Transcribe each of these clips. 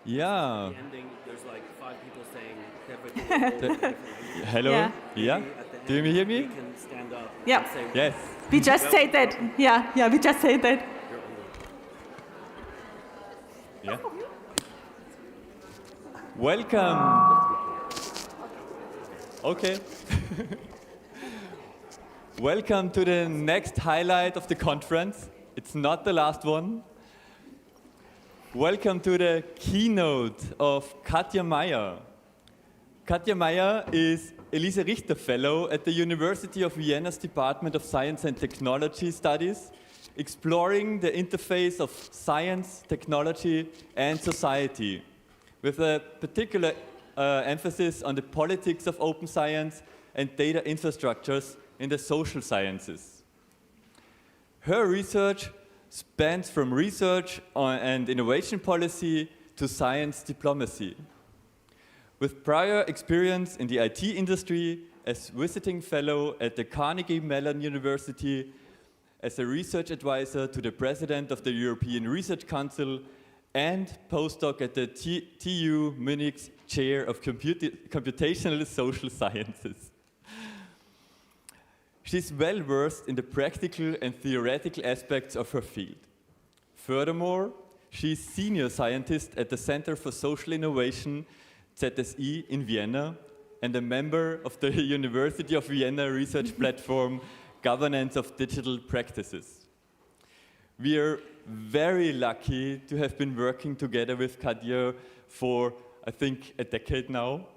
Yeah. At the ending, there's like 5 people saying Hello? Yeah. Yeah? Do you hear me? You can stand up Yeah. and say, Yes. We just said that. Yeah, we just said that. you're on the Yeah. Welcome. Okay. Welcome to the next highlight of the conference. It's not the last one. Welcome to the keynote of Katja Mayer. Katja Mayer is Elise Richter Fellow at the University of Vienna's Department of Science and Technology Studies, exploring the interface of science, technology, and society, with a particular emphasis on the politics of open science and data infrastructures in the social sciences. Her research spans from research and innovation policy to science diplomacy. With prior experience in the IT industry as visiting fellow at the Carnegie Mellon University, as a research advisor to the president of the European Research Council, and postdoc at the TU Munich's Chair of Computational Social Sciences. She's well versed in the practical and theoretical aspects of her field. Furthermore, she's senior scientist at the Center for Social Innovation, ZSI, in Vienna, and a member of the University of Vienna research platform, Governance of Digital Practices. We are very lucky to have been working together with Katja for, I think, a decade now.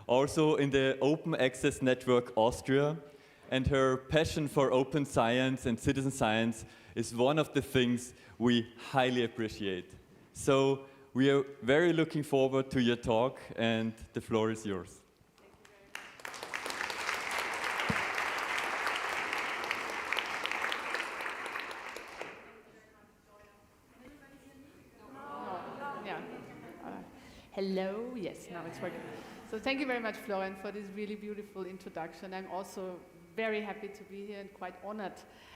Also in the Open Access Network Austria, and her passion for open science and citizen science is one of the things we highly appreciate. So we are very looking forward to your talk, and the floor is yours. Hello, yes, now it's working. So thank you very much, Florian, for this really beautiful introduction. I'm also very happy to be here and quite honored.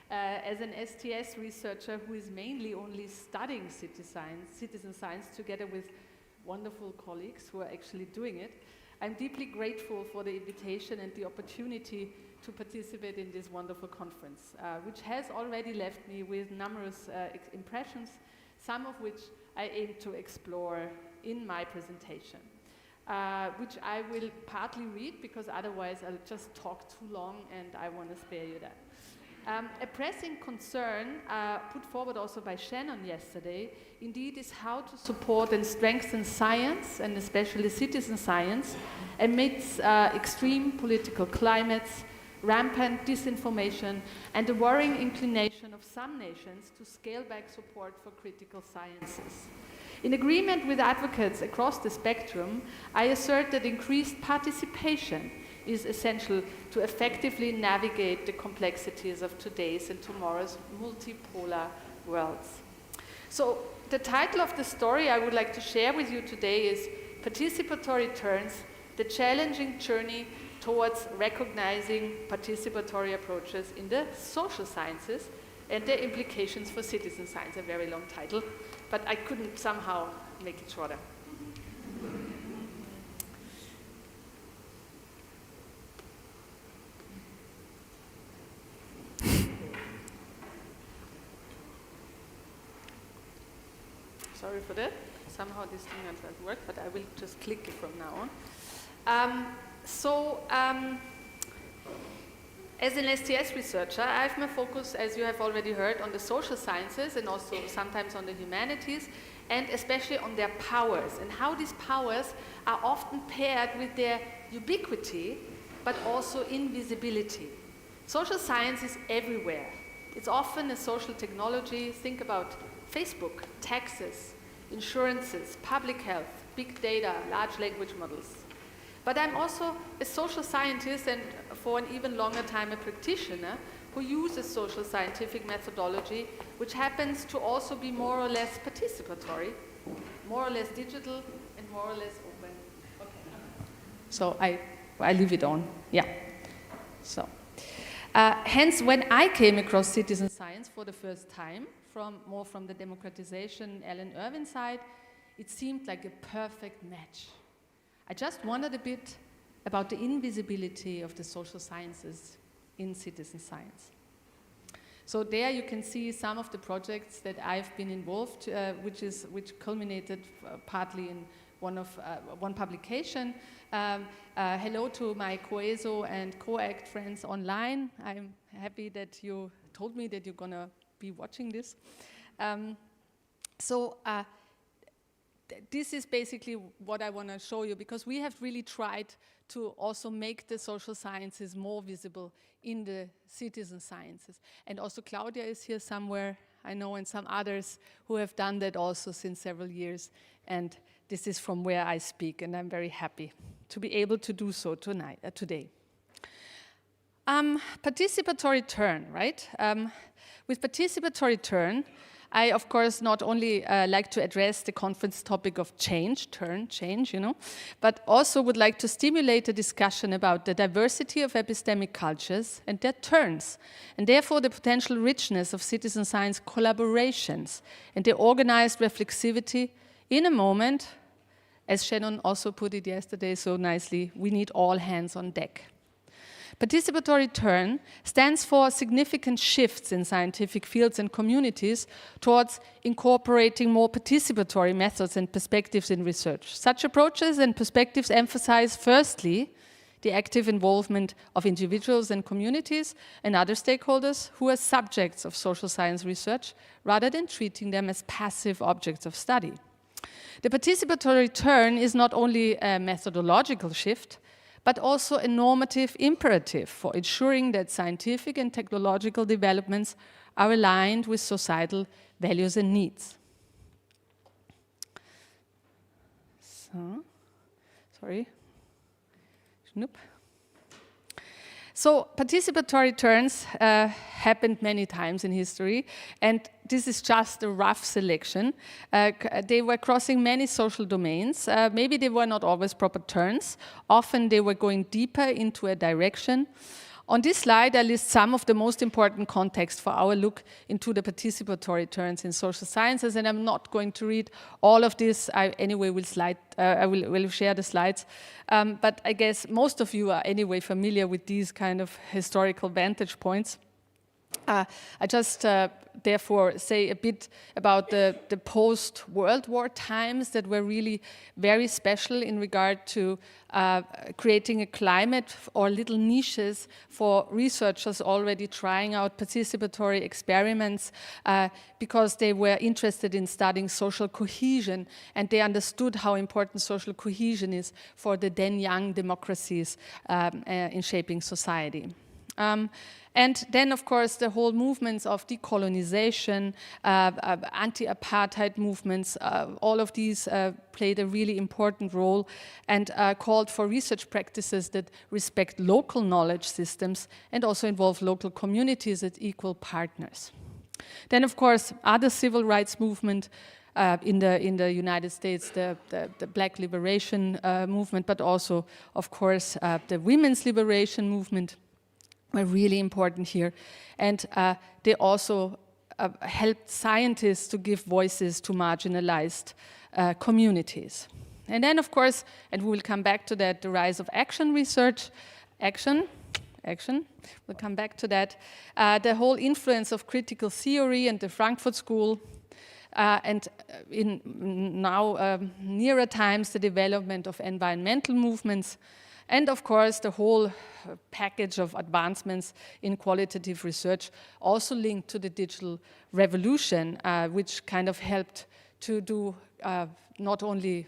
As an STS researcher who is mainly only studying citizen science together with wonderful colleagues who are actually doing it, I'm deeply grateful for the invitation and the opportunity to participate in this wonderful conference, which has already left me with numerous impressions, some of which I aim to explore in my presentation. Which I will partly read, because otherwise I'll just talk too long and I want to spare you that. A pressing concern put forward also by Shannon yesterday, indeed, is how to support and strengthen science, and especially citizen science, amidst extreme political climates, rampant disinformation, and the worrying inclination of some nations to scale back support for critical sciences. In agreement with advocates across the spectrum, I assert that increased participation is essential to effectively navigate the complexities of today's and tomorrow's multipolar worlds. So the title of the story I would like to share with you today is Participatory Turns: The Challenging Journey Towards Recognizing Participatory Approaches in the Social Sciences and Their Implications for Citizen Science. A very long title, but I couldn't somehow make it shorter. Sorry for that. Somehow this thing doesn't work, but I will just click it from now on. As an STS researcher, I have my focus, as you have already heard, on the social sciences and also sometimes on the humanities, and especially on their powers and how these powers are often paired with their ubiquity, but also invisibility. Social science is everywhere. It's often a social technology. Think about Facebook, taxes, insurances, public health, big data, large language models. But I'm also a social scientist, and for an even longer time a practitioner who uses social scientific methodology, which happens to also be more or less participatory, more or less digital, and more or less open. Okay. So I leave it on. Yeah. So hence, when I came across citizen science for the first time, from the democratization Alan Irwin side, it seemed like a perfect match. I just wondered a bit about the invisibility of the social sciences in citizen science. So there you can see some of the projects that I've been involved, which culminated partly in one publication. Hello to my COESO and COACT friends online. I'm happy that you told me that you're gonna be watching this. This is basically what I want to show you, because we have really tried to also make the social sciences more visible in the citizen sciences. And also Claudia is here somewhere, I know, and some others who have done that also since several years. And this is from where I speak, and I'm very happy to be able to do so today. Participatory turn, right? With participatory turn, I, of course, not only like to address the conference topic of change, you know, but also would like to stimulate a discussion about the diversity of epistemic cultures and their turns, and therefore the potential richness of citizen science collaborations and their organized reflexivity in a moment, as Shannon also put it yesterday so nicely, we need all hands on deck. Participatory turn stands for significant shifts in scientific fields and communities towards incorporating more participatory methods and perspectives in research. Such approaches and perspectives emphasize, firstly, the active involvement of individuals and communities and other stakeholders who are subjects of social science research, rather than treating them as passive objects of study. The participatory turn is not only a methodological shift, but also a normative imperative for ensuring that scientific and technological developments are aligned with societal values and needs. So participatory turns happened many times in history, and this is just a rough selection. They were crossing many social domains. Maybe they were not always proper turns. Often they were going deeper into a direction. On this slide, I list some of the most important context for our look into the participatory turns in social sciences, and I'm not going to read all of this. I will share the slides. But I guess most of you are anyway familiar with these kind of historical vantage points. I just therefore say a bit about the post-World War times that were really very special in regard to creating a climate or little niches for researchers already trying out participatory experiments because they were interested in studying social cohesion, and they understood how important social cohesion is for the then young democracies in shaping society. And then, of course, the whole movements of decolonization, anti-apartheid movements, all of these played a really important role and called for research practices that respect local knowledge systems and also involve local communities as equal partners. Then, of course, other civil rights movement in the United States, the Black Liberation movement, but also, of course, the women's liberation movement were really important here. And they also helped scientists to give voices to marginalized communities. And then, of course, and we will come back to that, the rise of action research. Action, we'll come back to that. The whole influence of critical theory and the Frankfurt School, and in now nearer times, the development of environmental movements, and of course, the whole package of advancements in qualitative research also linked to the digital revolution, which kind of helped to do not only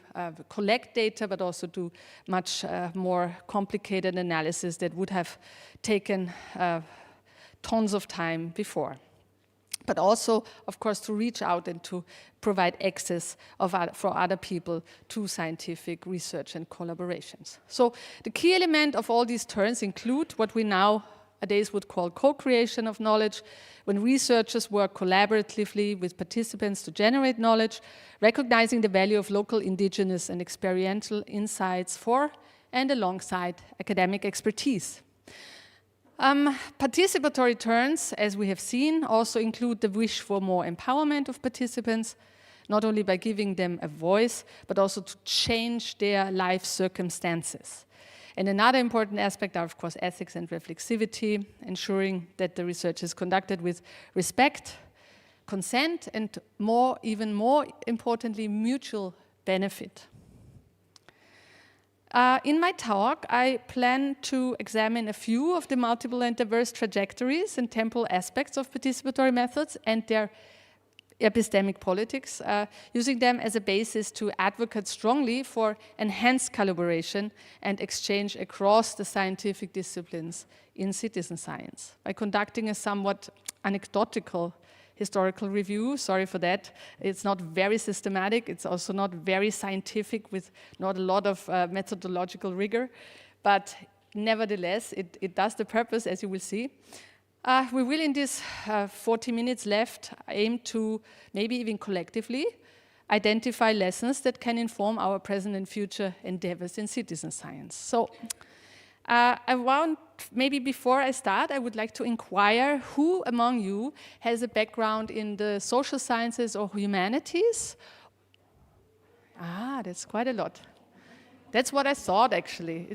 collect data, but also do much more complicated analysis that would have taken tons of time before. But also, of course, to reach out and to provide access for other people to scientific research and collaborations. So the key element of all these turns include what we nowadays would call co-creation of knowledge, when researchers work collaboratively with participants to generate knowledge, recognizing the value of local, indigenous, and experiential insights for and alongside academic expertise. Participatory turns, as we have seen, also include the wish for more empowerment of participants, not only by giving them a voice, but also to change their life circumstances. And another important aspect are, of course, ethics and reflexivity, ensuring that the research is conducted with respect, consent, and even more importantly, mutual benefit. In my talk, I plan to examine a few of the multiple and diverse trajectories and temporal aspects of participatory methods and their epistemic politics, using them as a basis to advocate strongly for enhanced collaboration and exchange across the scientific disciplines in citizen science. By conducting a somewhat anecdotal historical review, sorry for that, it's not very systematic, it's also not very scientific with not a lot of methodological rigor, but nevertheless, it does the purpose, as you will see. We will, in this 40 minutes left, aim to, maybe even collectively, identify lessons that can inform our present and future endeavors in citizen science. So, maybe before I start, I would like to inquire who among you has a background in the social sciences or humanities? That's quite a lot. That's what I thought, actually.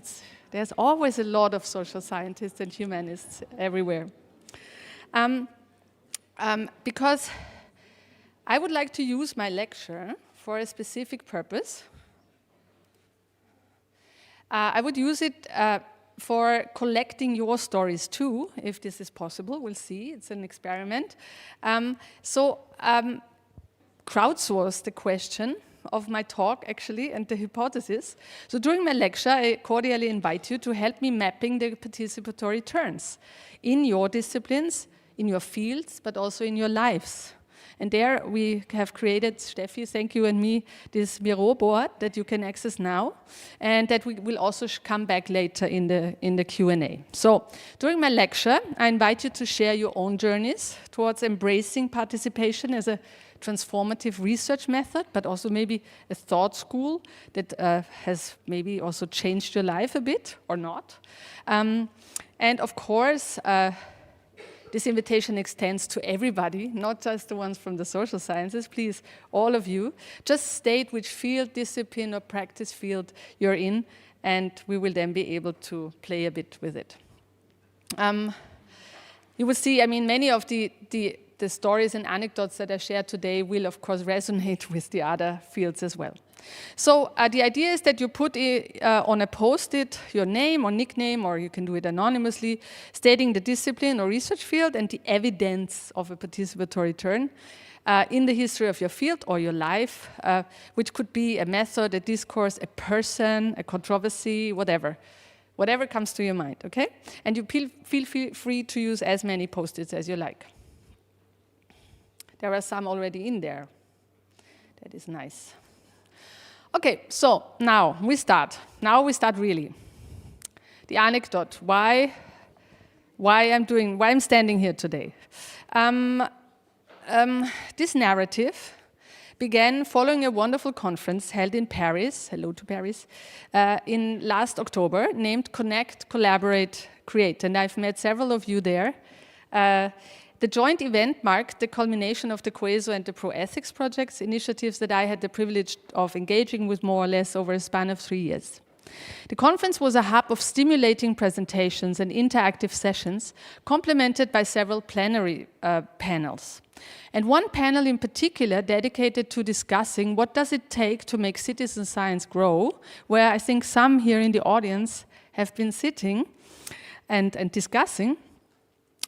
There's always a lot of social scientists and humanists everywhere. Because I would like to use my lecture for a specific purpose. I would use it for collecting your stories too, if this is possible. We'll see, it's an experiment. Crowdsource the question of my talk, actually, and the hypothesis. So during my lecture, I cordially invite you to help me mapping the participatory turns in your disciplines, in your fields, but also in your lives. And there we have created, Steffi, thank you, and me, this Miro board that you can access now, and that we will also come back later in the Q&A. So during my lecture, I invite you to share your own journeys towards embracing participation as a transformative research method, but also maybe a thought school that has maybe also changed your life a bit, or not. And of course, this invitation extends to everybody, not just the ones from the social sciences. Please, all of you, just state which field, discipline, or practice field you're in, and we will then be able to play a bit with it. You will see, I mean, many of the stories and anecdotes that I shared today will, of course, resonate with the other fields as well. So the idea is that you put on a post-it your name or nickname, or you can do it anonymously, stating the discipline or research field and the evidence of a participatory turn in the history of your field or your life, which could be a method, a discourse, a person, a controversy, whatever. Whatever comes to your mind, okay? And you feel free to use as many post-its as you like. There are some already in there. That is nice. Okay, so now we start. Now we start really. The anecdote, why I'm standing here today. This narrative began following a wonderful conference held in Paris, hello to Paris, in last October, named Connect, Collaborate, Create. And I've met several of you there. The joint event marked the culmination of the COESO and the Pro-Ethics projects, initiatives that I had the privilege of engaging with more or less over a span of 3 years. The conference was a hub of stimulating presentations and interactive sessions, complemented by several plenary panels. And one panel in particular dedicated to discussing what does it take to make citizen science grow, where I think some here in the audience have been sitting and discussing.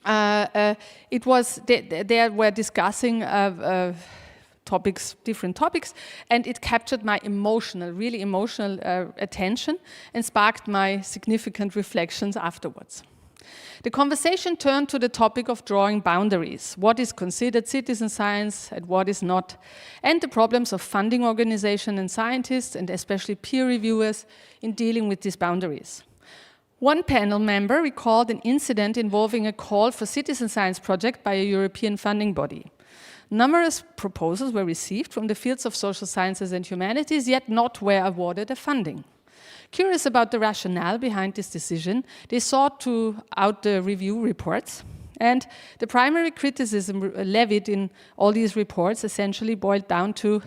They were discussing different topics, and it captured my really emotional attention and sparked my significant reflections afterwards. The conversation turned to the topic of drawing boundaries, what is considered citizen science and what is not, and the problems of funding organizations and scientists, and especially peer reviewers, in dealing with these boundaries. One panel member recalled an incident involving a call for citizen science project by a European funding body. Numerous proposals were received from the fields of social sciences and humanities, yet not were awarded a funding. Curious about the rationale behind this decision, they sought out the review reports, And the primary criticism levied in all these reports essentially boiled down to,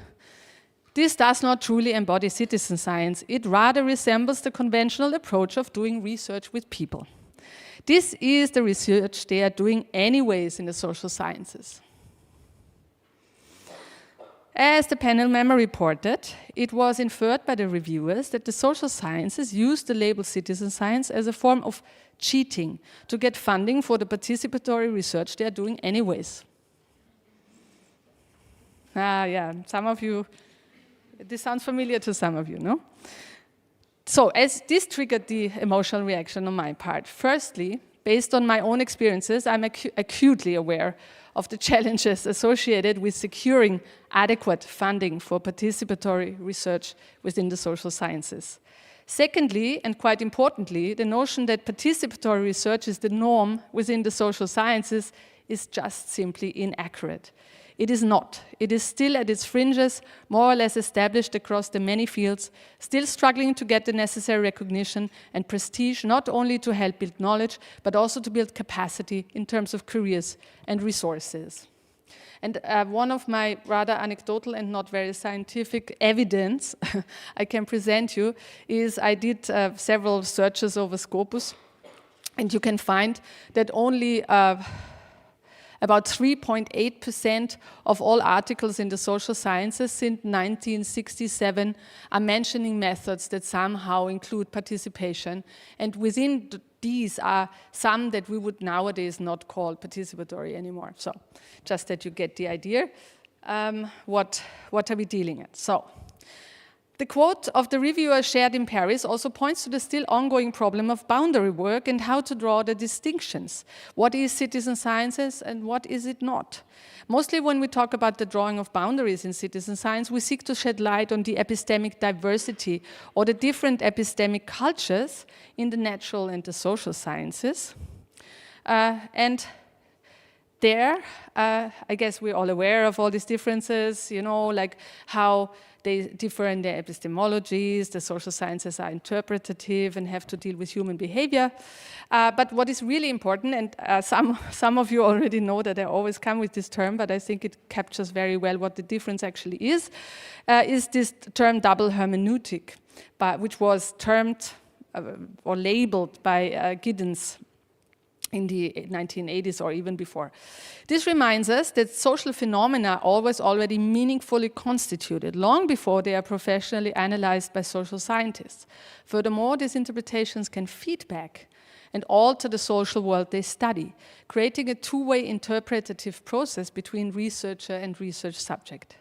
this does not truly embody citizen science. It rather resembles the conventional approach of doing research with people. This is the research they are doing anyways in the social sciences. As the panel member reported, it was inferred by the reviewers that the social sciences used the label citizen science as a form of cheating to get funding for the participatory research they are doing anyways. Yeah, some of you, this sounds familiar to some of you, no? So, as this triggered the emotional reaction on my part, firstly, based on my own experiences, I'm acutely aware of the challenges associated with securing adequate funding for participatory research within the social sciences. Secondly, and quite importantly, the notion that participatory research is the norm within the social sciences is just simply inaccurate. It is not. It is still at its fringes, more or less established across the many fields, still struggling to get the necessary recognition and prestige, not only to help build knowledge, but also to build capacity in terms of careers and resources. And one of my rather anecdotal and not very scientific evidence I can present you is I did several searches over Scopus, and you can find that only about 3.8% of all articles in the social sciences since 1967 are mentioning methods that somehow include participation. And within these are some that we would nowadays not call participatory anymore. So just that you get the idea, what are we dealing at? So the quote of the reviewer shared in Paris also points to the still ongoing problem of boundary work and how to draw the distinctions. What is citizen sciences and what is it not? Mostly when we talk about the drawing of boundaries in citizen science, we seek to shed light on the epistemic diversity or the different epistemic cultures in the natural and the social sciences. And there, I guess we're all aware of all these differences, you know, like how they differ in their epistemologies, the social sciences are interpretative and have to deal with human behavior. But what is really important, and some of you already know that I always come with this term, but I think it captures very well what the difference actually is this term double hermeneutic, which was termed or labeled by Giddens in the 1980s or even before. This reminds us that social phenomena are always already meaningfully constituted, long before they are professionally analyzed by social scientists. Furthermore, these interpretations can feed back and alter the social world they study, creating a two-way interpretative process between researcher and research subject.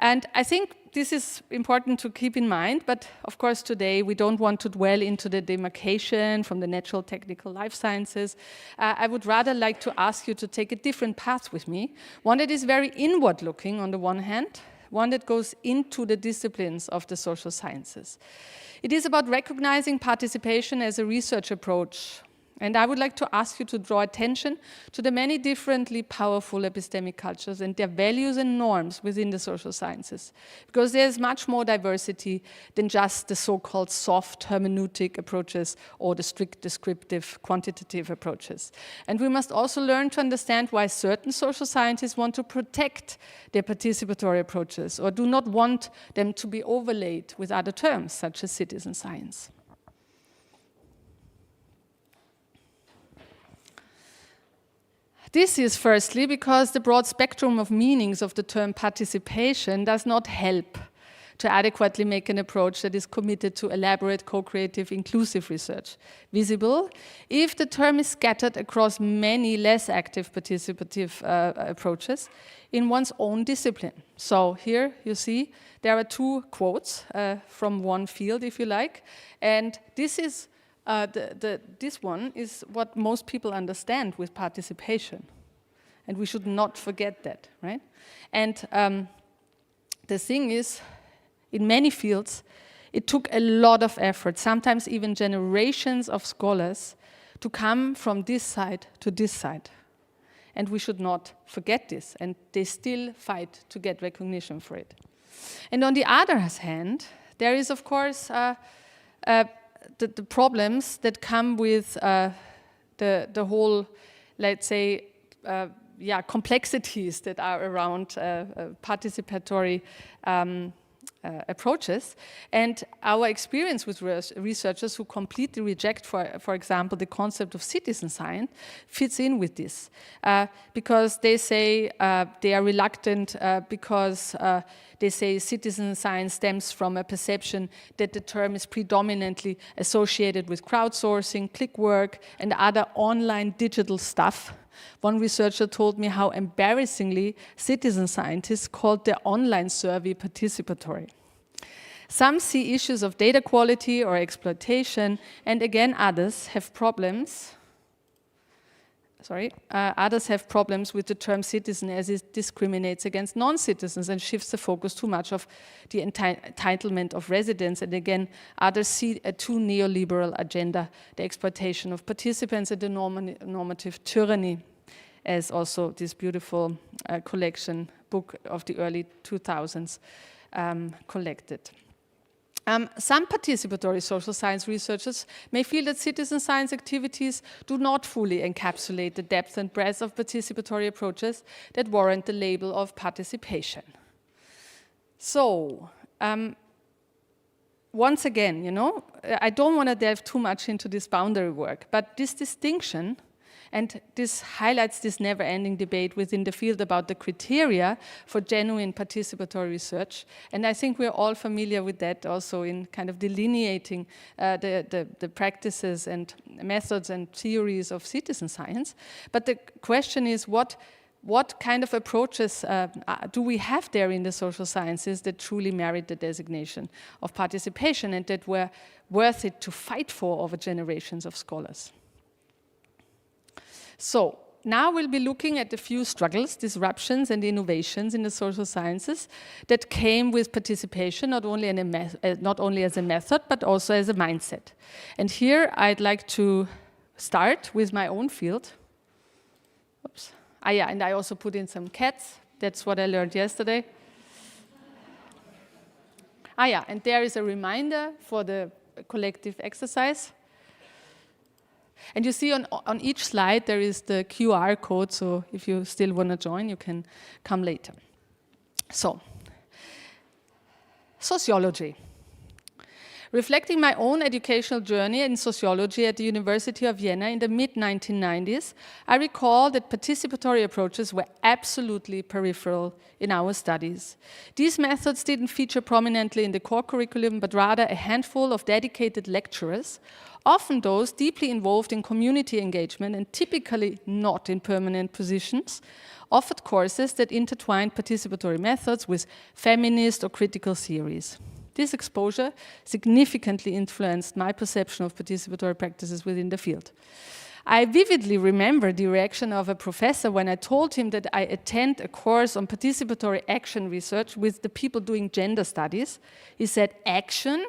And I think this is important to keep in mind, but of course today we don't want to dwell into the demarcation from the natural, technical, life sciences. I would rather like to ask you to take a different path with me, one that is very inward-looking on the one hand, one that goes into the disciplines of the social sciences. It is about recognizing participation as a research approach. And I would like to ask you to draw attention to the many differently powerful epistemic cultures and their values and norms within the social sciences. Because there's much more diversity than just the so-called soft hermeneutic approaches or the strict descriptive quantitative approaches. And we must also learn to understand why certain social scientists want to protect their participatory approaches or do not want them to be overlaid with other terms, such as citizen science. This is firstly because the broad spectrum of meanings of the term participation does not help to adequately make an approach that is committed to elaborate, co-creative, inclusive research visible if the term is scattered across many less active participative approaches in one's own discipline. So here you see there are two quotes from one field, if you like, and this is this one is what most people understand with participation. And we should not forget that, right? And the thing is, in many fields, it took a lot of effort, sometimes even generations of scholars, to come from this side to this side. And we should not forget this, and they still fight to get recognition for it. And on the other hand, there is, of course, the problems that come with the whole let's say, complexities that are around participatory approaches, and our experience with researchers who completely reject, for example, the concept of citizen science fits in with this, because they say they are reluctant because they say citizen science stems from a perception that the term is predominantly associated with crowdsourcing, click work, and other online digital stuff. One researcher told me how embarrassingly citizen scientists called their online survey participatory. Some see issues of data quality or exploitation, and again others have problems. Others have problems with the term citizen as it discriminates against non-citizens and shifts the focus too much of the entitlement of residents. And again, others see a too neoliberal agenda, the exploitation of participants and the normative tyranny, as also this beautiful collection book of the early 2000s collected. Some participatory social science researchers may feel that citizen science activities do not fully encapsulate the depth and breadth of participatory approaches that warrant the label of participation. So, once again, I don't want to delve too much into this boundary work, but this distinction, and this highlights this never-ending debate within the field about the criteria for genuine participatory research. And I think we're all familiar with that also in kind of delineating the practices and methods and theories of citizen science. But the question is, what kind of approaches do we have there in the social sciences that truly merit the designation of participation and that were worth it to fight for over generations of scholars? So now we'll be looking at a few struggles, disruptions, and innovations in the social sciences that came with participation, not only as a method, but also as a mindset. And here I'd like to start with my own field. Oops. And I also put in some cats. That's what I learned yesterday. And there is a reminder for the collective exercise. And you see on each slide there is the QR code, so if you still want to join, you can come later. So, sociology. Reflecting my own educational journey in sociology at the University of Vienna in the mid-1990s, I recall that participatory approaches were absolutely peripheral in our studies. These methods didn't feature prominently in the core curriculum, but rather a handful of dedicated lecturers, often those deeply involved in community engagement and typically not in permanent positions, offered courses that intertwined participatory methods with feminist or critical theories. This exposure significantly influenced my perception of participatory practices within the field. I vividly remember the reaction of a professor when I told him that I attend a course on participatory action research with the people doing gender studies. He said, "Action?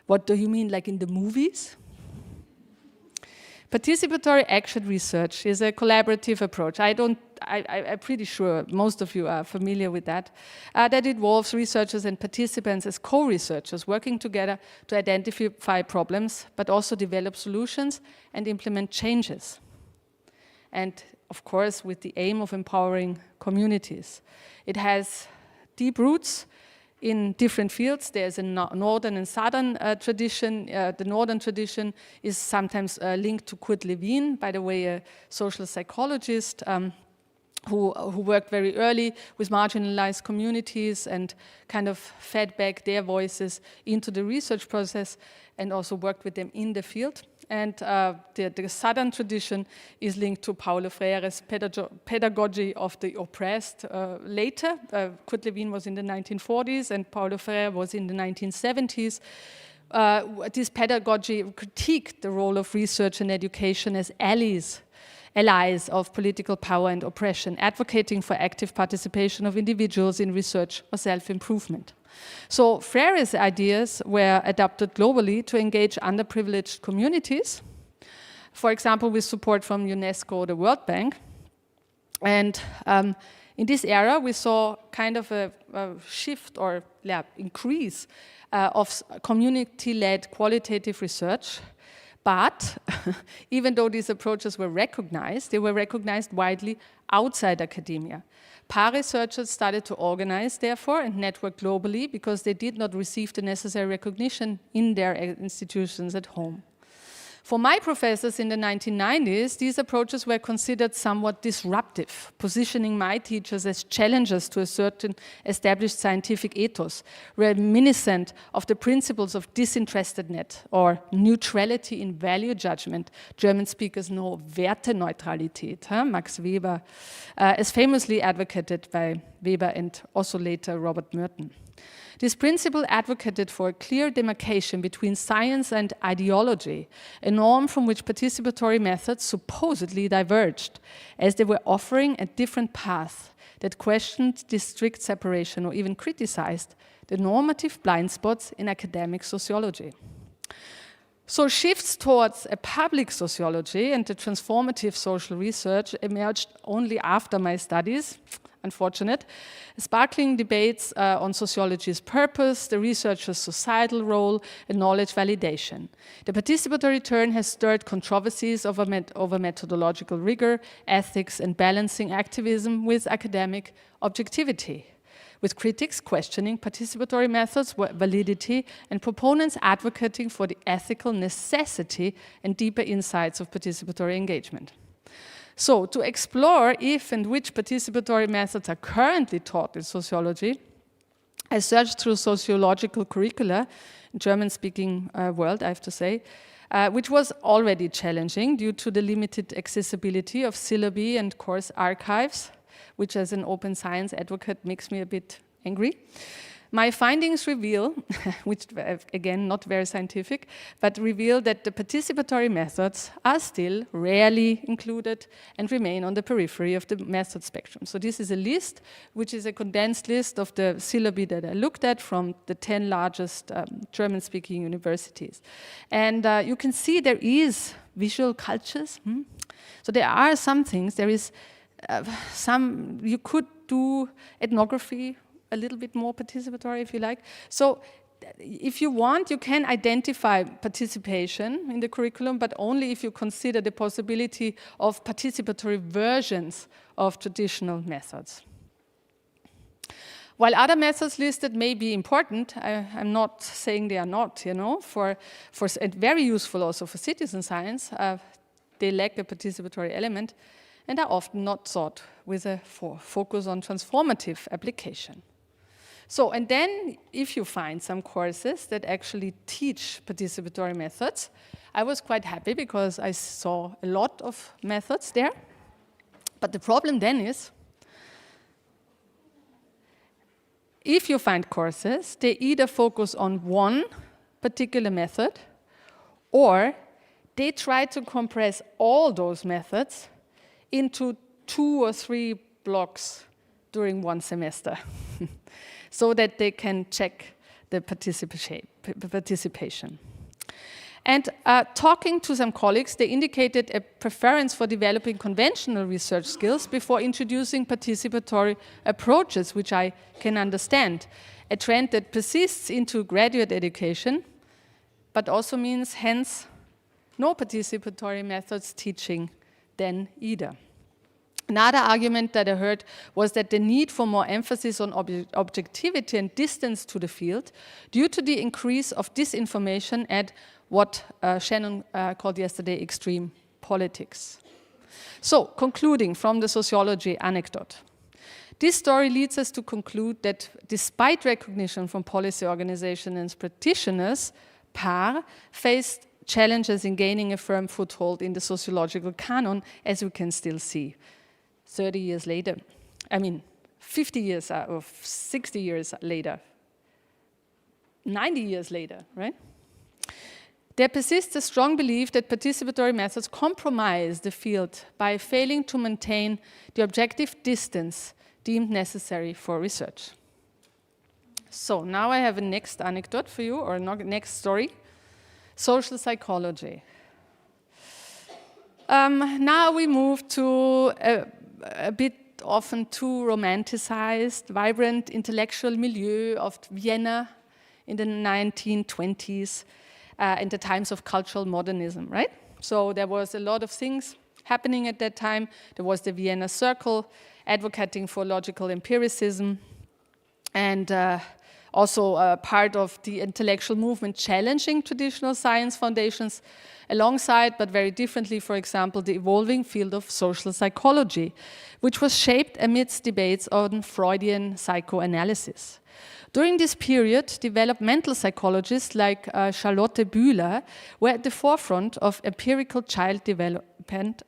What do you mean, like in the movies?" Participatory action research is a collaborative approach. I'm pretty sure most of you are familiar with that. That involves researchers and participants as co-researchers working together to identify problems, but also develop solutions and implement changes. And of course, with the aim of empowering communities. It has deep roots in different fields. There's a northern and southern tradition. The northern tradition is sometimes linked to Kurt Lewin, by the way, a social psychologist who worked very early with marginalized communities and kind of fed back their voices into the research process and also worked with them in the field. And the southern tradition is linked to Paulo Freire's pedagogy of the oppressed later. Kurt Lewin was in the 1940s and Paulo Freire was in the 1970s. This pedagogy critiqued the role of research and education as allies of political power and oppression, advocating for active participation of individuals in research or self-improvement. So Freire's ideas were adopted globally to engage underprivileged communities, for example, with support from UNESCO or the World Bank. And in this era, we saw kind of a shift or increase of community-led qualitative research, But even though these approaches were recognized, they were recognized widely outside academia. PAR researchers started to organize, therefore, and network globally because they did not receive the necessary recognition in their institutions at home. For my professors in the 1990s, these approaches were considered somewhat disruptive, positioning my teachers as challengers to a certain established scientific ethos, reminiscent of the principles of disinterestedness or neutrality in value judgment. German speakers know Werteneutralität, Max Weber, as famously advocated by Weber and also later Robert Merton. This principle advocated for a clear demarcation between science and ideology, a norm from which participatory methods supposedly diverged, as they were offering a different path that questioned this strict separation or even criticized the normative blind spots in academic sociology. So shifts towards a public sociology and the transformative social research emerged only after my studies. Unfortunate. Sparkling debates on sociology's purpose, the researcher's societal role, and knowledge validation. The participatory turn has stirred controversies over methodological rigor, ethics, and balancing activism with academic objectivity, with critics questioning participatory methods' validity and proponents advocating for the ethical necessity and deeper insights of participatory engagement. So, to explore if and which participatory methods are currently taught in sociology, I searched through sociological curricula, German-speaking world, I have to say, which was already challenging due to the limited accessibility of syllabi and course archives, which as an open science advocate makes me a bit angry. My findings reveal, which again, not very scientific, but reveal that the participatory methods are still rarely included and remain on the periphery of the method spectrum. So this is a list, which is a condensed list of the syllabi that I looked at from the 10 largest German-speaking universities. And you can see there is visual cultures. So there are some things, there is you could do ethnography, a little bit more participatory if you like. So if you want, you can identify participation in the curriculum, but only if you consider the possibility of participatory versions of traditional methods. While other methods listed may be important, I'm not saying they are not, and very useful also for citizen science, they lack a participatory element and are often not taught with a focus on transformative application. So, and then if you find some courses that actually teach participatory methods, I was quite happy because I saw a lot of methods there. But the problem then is, if you find courses, they either focus on one particular method or they try to compress all those methods into 2 or 3 blocks during one semester. So that they can check the participation. And talking to some colleagues, they indicated a preference for developing conventional research skills before introducing participatory approaches, which I can understand. A trend that persists into graduate education, but also means, hence, no participatory methods teaching then either. Another argument that I heard was that the need for more emphasis on objectivity and distance to the field due to the increase of disinformation and what Shannon called yesterday extreme politics. So, concluding from the sociology anecdote, this story leads us to conclude that despite recognition from policy organizations and practitioners, PAR faced challenges in gaining a firm foothold in the sociological canon, as we can still see. 30 years later, 50 years or 60 years later, 90 years later, right? There persists a strong belief that participatory methods compromise the field by failing to maintain the objective distance deemed necessary for research. So now I have a next anecdote for you, or next story, social psychology. Now we move to a bit often too romanticized, vibrant intellectual milieu of Vienna in the 1920s. in the times of cultural modernism, right? So there was a lot of things happening at that time. There was the Vienna Circle advocating for logical empiricism, and also part of the intellectual movement challenging traditional science foundations, alongside, but very differently, for example, the evolving field of social psychology, which was shaped amidst debates on Freudian psychoanalysis. During this period, developmental psychologists like Charlotte Bühler were at the forefront of empirical child development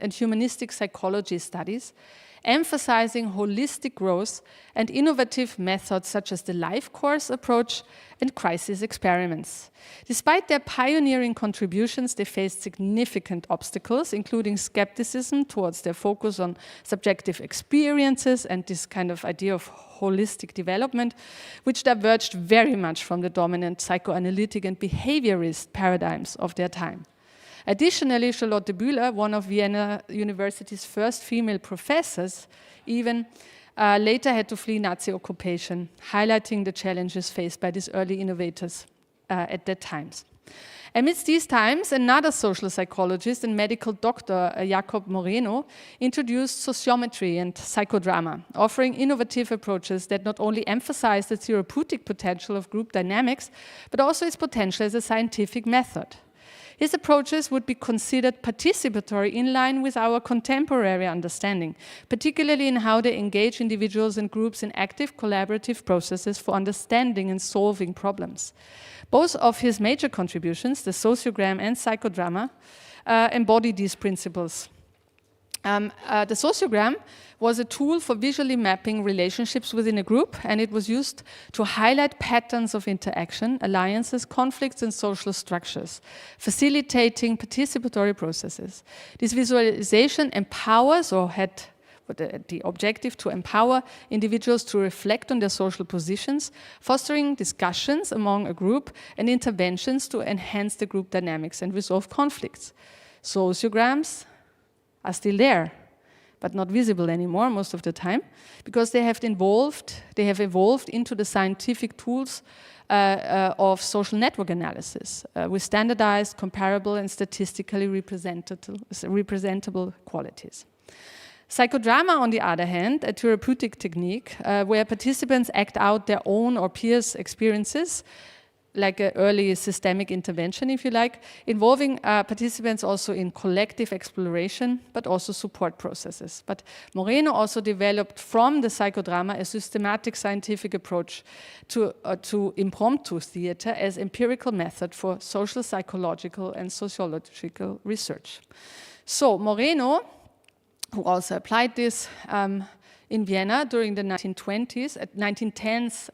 and humanistic psychology studies, emphasizing holistic growth and innovative methods such as the life course approach and crisis experiments. Despite their pioneering contributions, they faced significant obstacles, including skepticism towards their focus on subjective experiences and this kind of idea of holistic development, which diverged very much from the dominant psychoanalytic and behaviorist paradigms of their time. Additionally, Charlotte Bühler, one of Vienna University's first female professors, even later had to flee Nazi occupation, highlighting the challenges faced by these early innovators at that time. Amidst these times, another social psychologist and medical doctor, Jacob Moreno, introduced sociometry and psychodrama, offering innovative approaches that not only emphasize the therapeutic potential of group dynamics, but also its potential as a scientific method. His approaches would be considered participatory in line with our contemporary understanding, particularly in how they engage individuals and groups in active collaborative processes for understanding and solving problems. Both of his major contributions, the sociogram and psychodrama, embody these principles. The sociogram was a tool for visually mapping relationships within a group, and it was used to highlight patterns of interaction, alliances, conflicts, and social structures, facilitating participatory processes. This visualization empowers, or had the objective to empower individuals to reflect on their social positions, fostering discussions among a group and interventions to enhance the group dynamics and resolve conflicts. Sociograms are still there, but not visible anymore most of the time, because they have evolved into the scientific tools of social network analysis with standardized, comparable, and statistically representable qualities. Psychodrama, on the other hand, a therapeutic technique where participants act out their own or peers' experiences, like an early systemic intervention, if you like, involving participants also in collective exploration, but also support processes. But Moreno also developed from the psychodrama a systematic scientific approach to impromptu theater as empirical method for social, psychological, and sociological research. So Moreno, who also applied this in Vienna during the 1920s, 1910s,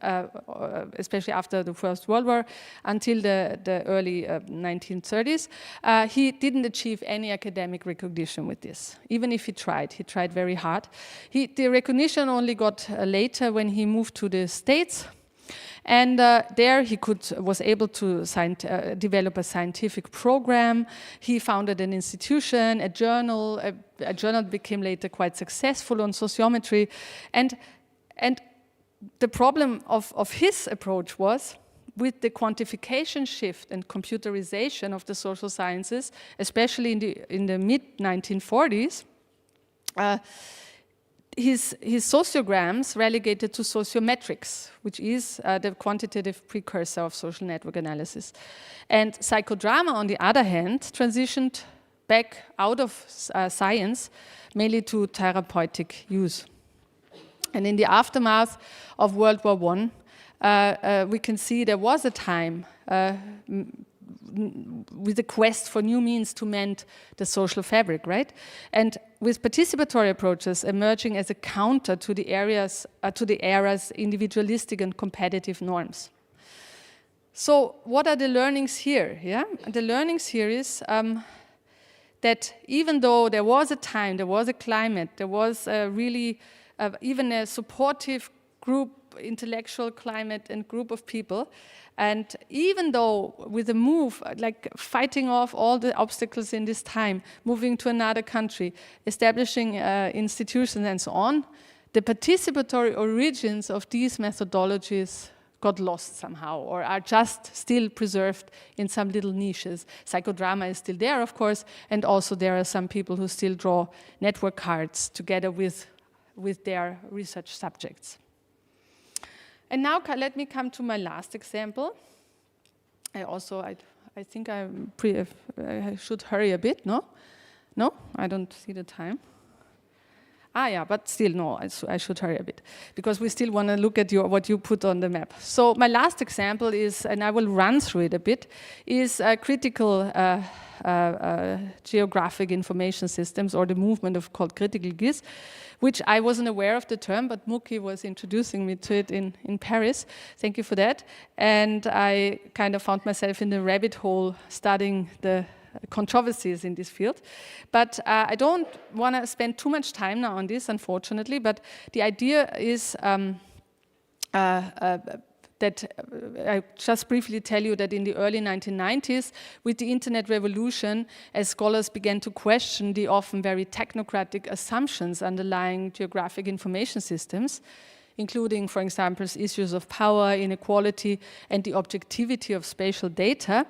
especially after the First World War, until the early 1930s, he didn't achieve any academic recognition with this, even if he tried very hard. The recognition only got later when he moved to the States, and there he was able to develop a scientific program. He founded an institution, a journal. A journal became later quite successful on sociometry. And the problem of his approach was, with the quantification shift and computerization of the social sciences, especially in the mid-1940s, his sociograms relegated to sociometrics, which is the quantitative precursor of social network analysis. And psychodrama, on the other hand, transitioned back out of science, mainly to therapeutic use. And in the aftermath of World War I, we can see there was a time with the quest for new means to mend the social fabric, right? And with participatory approaches emerging as a counter to the era's individualistic and competitive norms. So what are the learnings here? Yeah, the learnings here is that even though there was a time, there was a climate, there was even a supportive group, intellectual climate and group of people, and even though with the move, like fighting off all the obstacles in this time, moving to another country, establishing institutions and so on, the participatory origins of these methodologies got lost somehow or are just still preserved in some little niches. Psychodrama is still there, of course, and also there are some people who still draw network cards together with their research subjects. And now let me come to my last example. I think I should hurry a bit, no? No? I don't see the time. Yeah, but still, no, I should hurry a bit because we still want to look at what you put on the map. So my last example is, and I will run through it a bit, is critical geographic information systems, or the movement of called critical GIS, which I wasn't aware of the term, but Muki was introducing me to it in Paris. Thank you for that. And I kind of found myself in the rabbit hole studying the controversies in this field. But I don't want to spend too much time now on this, unfortunately, but the idea is that I just briefly tell you that in the early 1990s, with the internet revolution, as scholars began to question the often very technocratic assumptions underlying geographic information systems, including, for example, issues of power, inequality, and the objectivity of spatial data.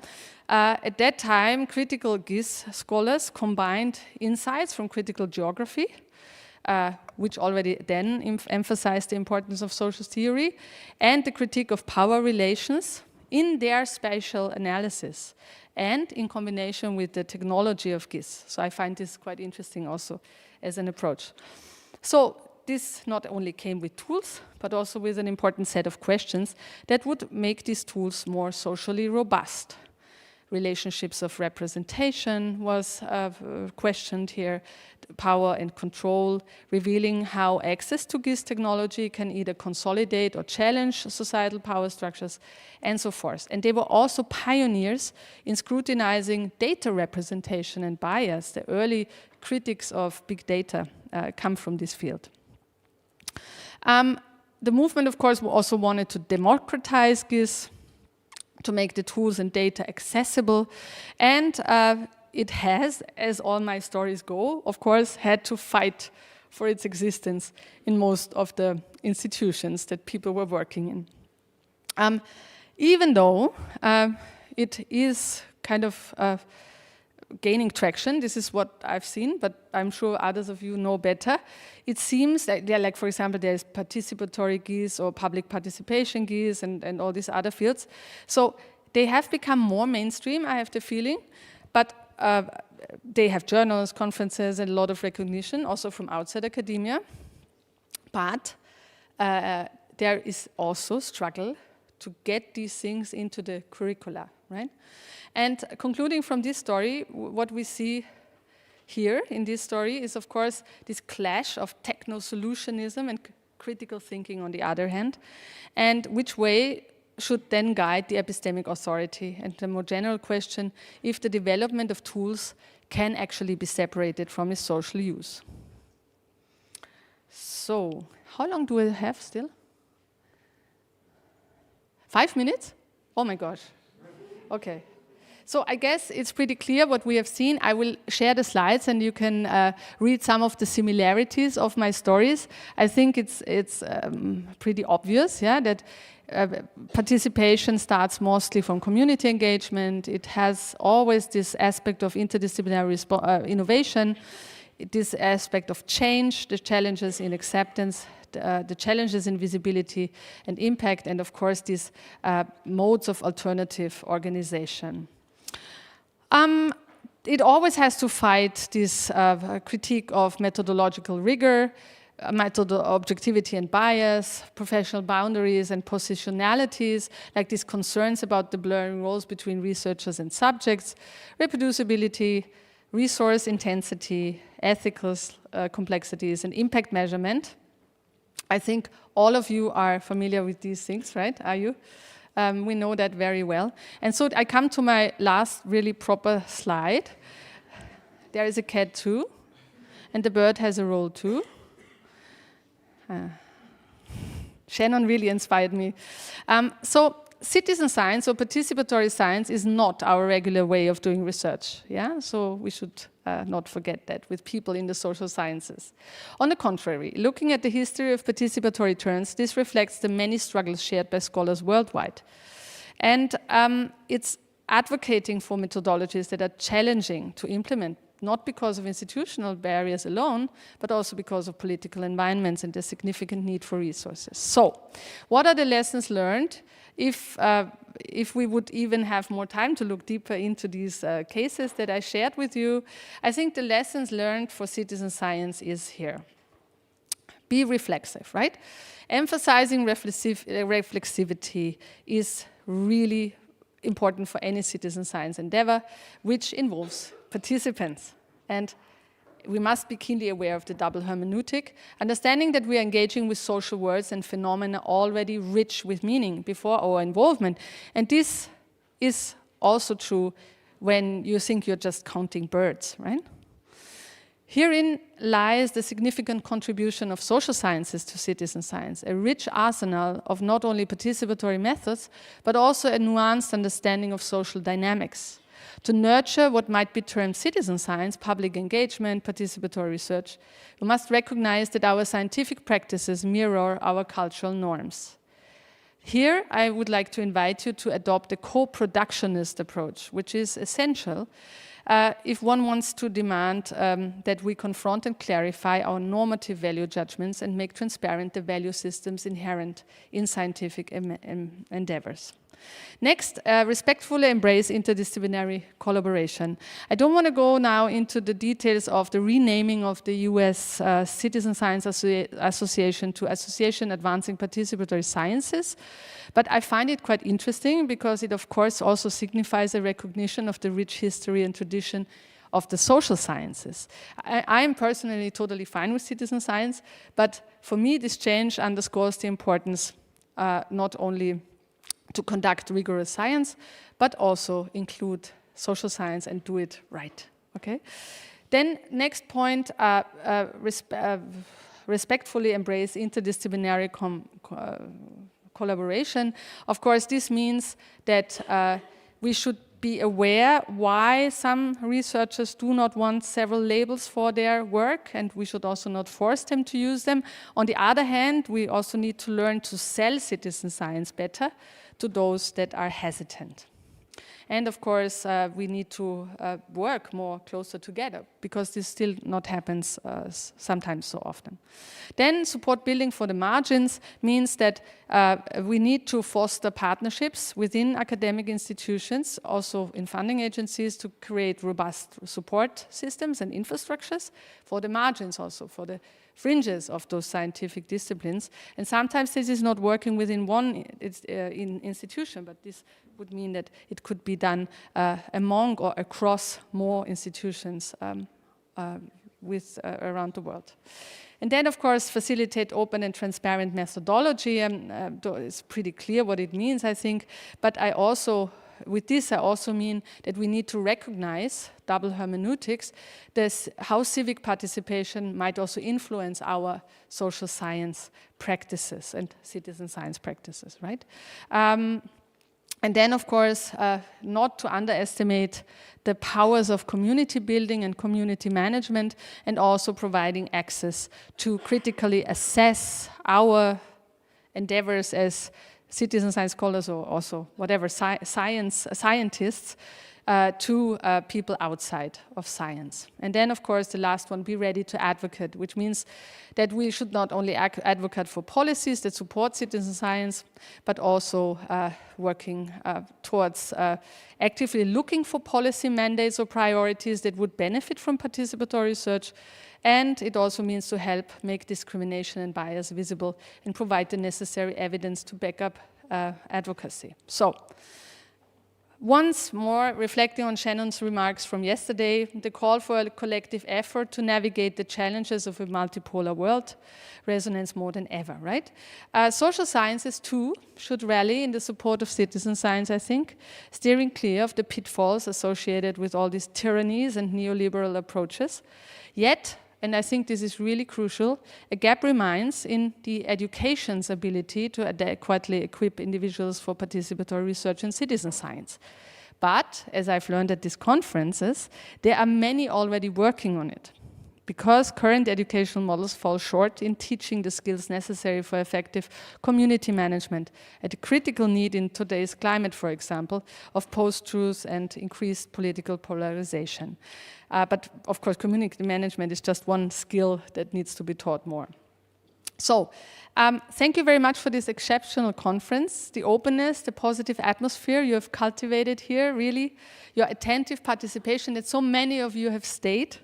At that time, critical GIS scholars combined insights from critical geography, which already then emphasized the importance of social theory, and the critique of power relations in their spatial analysis, and in combination with the technology of GIS. So I find this quite interesting also as an approach. So this not only came with tools, but also with an important set of questions that would make these tools more socially robust. Relationships of representation was questioned here, power and control, revealing how access to GIS technology can either consolidate or challenge societal power structures, and so forth. And they were also pioneers in scrutinizing data representation and bias. The early critics of big data come from this field. The movement, of course, also wanted to democratize GIS, to make the tools and data accessible. And it has, as all my stories go, of course, had to fight for its existence in most of the institutions that people were working in. Even though it is kind of gaining traction, this is what I've seen, but I'm sure others of you know better. It seems that, like for example, there's participatory GIS or public participation GIS and all these other fields. So they have become more mainstream, I have the feeling, but they have journals, conferences, and a lot of recognition, also from outside academia. But there is also struggle to get these things into the curricula, right? And concluding from this story, what we see here in this story is, of course, this clash of techno-solutionism and critical thinking on the other hand, and which way should then guide the epistemic authority, and the more general question, if the development of tools can actually be separated from its social use. So, how long do I have still? 5 minutes? Oh my gosh. Okay. So I guess it's pretty clear what we have seen. I will share the slides and you can read some of the similarities of my stories. I think it's pretty obvious, yeah, that participation starts mostly from community engagement. It has always this aspect of interdisciplinary innovation, this aspect of change, the challenges in acceptance, the challenges in visibility and impact, and of course these modes of alternative organization. It always has to fight this critique of methodological rigor, objectivity and bias, professional boundaries and positionalities, like these concerns about the blurring roles between researchers and subjects, reproducibility, resource intensity, ethical complexities, and impact measurement. I think all of you are familiar with these things, right? Are you? We know that very well. And so I come to my last really proper slide. There is a cat too, and the bird has a role too. Shannon really inspired me. So citizen science or participatory science is not our regular way of doing research. Yeah, so we should not forget that with people in the social sciences. On the contrary, looking at the history of participatory turns, this reflects the many struggles shared by scholars worldwide. And it's advocating for methodologies that are challenging to implement, not because of institutional barriers alone, but also because of political environments and the significant need for resources. So, what are the lessons learned? If we would even have more time to look deeper into these cases that I shared with you, I think the lessons learned for citizen science is here. Be reflexive, right? Emphasizing reflexivity is really important for any citizen science endeavor, which involves participants. And we must be keenly aware of the double hermeneutic, understanding that we are engaging with social words and phenomena already rich with meaning before our involvement. And this is also true when you think you're just counting birds, right? Herein lies the significant contribution of social sciences to citizen science, a rich arsenal of not only participatory methods, but also a nuanced understanding of social dynamics. To nurture what might be termed citizen science, public engagement, participatory research, we must recognize that our scientific practices mirror our cultural norms. Here, I would like to invite you to adopt a co-productionist approach, which is essential if one wants to demand that we confront and clarify our normative value judgments and make transparent the value systems inherent in scientific endeavors. Next, respectfully embrace interdisciplinary collaboration. I don't want to go now into the details of the renaming of the US Citizen Science Association to Association Advancing Participatory Sciences, but I find it quite interesting because it, of course, also signifies a recognition of the rich history and tradition of the social sciences. I am personally totally fine with citizen science, but for me, this change underscores the importance not only to conduct rigorous science, but also include social science and do it right, okay? Then next point, respectfully embrace interdisciplinary collaboration. Of course, this means that we should be aware why some researchers do not want several labels for their work, and we should also not force them to use them. On the other hand, we also need to learn to sell citizen science better to those that are hesitant. And of course, we need to work more closer together because this still not happens sometimes so often. Then support building for the margins means that we need to foster partnerships within academic institutions, also in funding agencies, to create robust support systems and infrastructures for the margins also, for the fringes of those scientific disciplines. And sometimes this is not working within one institution, but this would mean that it could be done among or across more institutions around the world. And then, of course, facilitate open and transparent methodology. It's pretty clear what it means, I think. But with this, I also mean that we need to recognize double hermeneutics, how civic participation might also influence our social science practices and citizen science practices, right? And then, of course, not to underestimate the powers of community building and community management, and also providing access to critically assess our endeavors as citizen science scholars or also whatever scientists to people outside of science. And then, of course, the last one, be ready to advocate, which means that we should not only advocate for policies that support citizen science, but also working towards actively looking for policy mandates or priorities that would benefit from participatory research. And it also means to help make discrimination and bias visible and provide the necessary evidence to back up advocacy. So, once more, reflecting on Shannon's remarks from yesterday, the call for a collective effort to navigate the challenges of a multipolar world resonates more than ever, right? Social sciences, too, should rally in the support of citizen science, I think, steering clear of the pitfalls associated with all these tyrannies and neoliberal approaches. Yet, and I think this is really crucial, a gap remains in the education's ability to adequately equip individuals for participatory research in citizen science. But, as I've learned at these conferences, there are many already working on it, because current educational models fall short in teaching the skills necessary for effective community management, at a critical need in today's climate, for example, of post-truth and increased political polarization. But of course, community management is just one skill that needs to be taught more. So, thank you very much for this exceptional conference, the openness, the positive atmosphere you have cultivated here, really, your attentive participation that so many of you have stayed,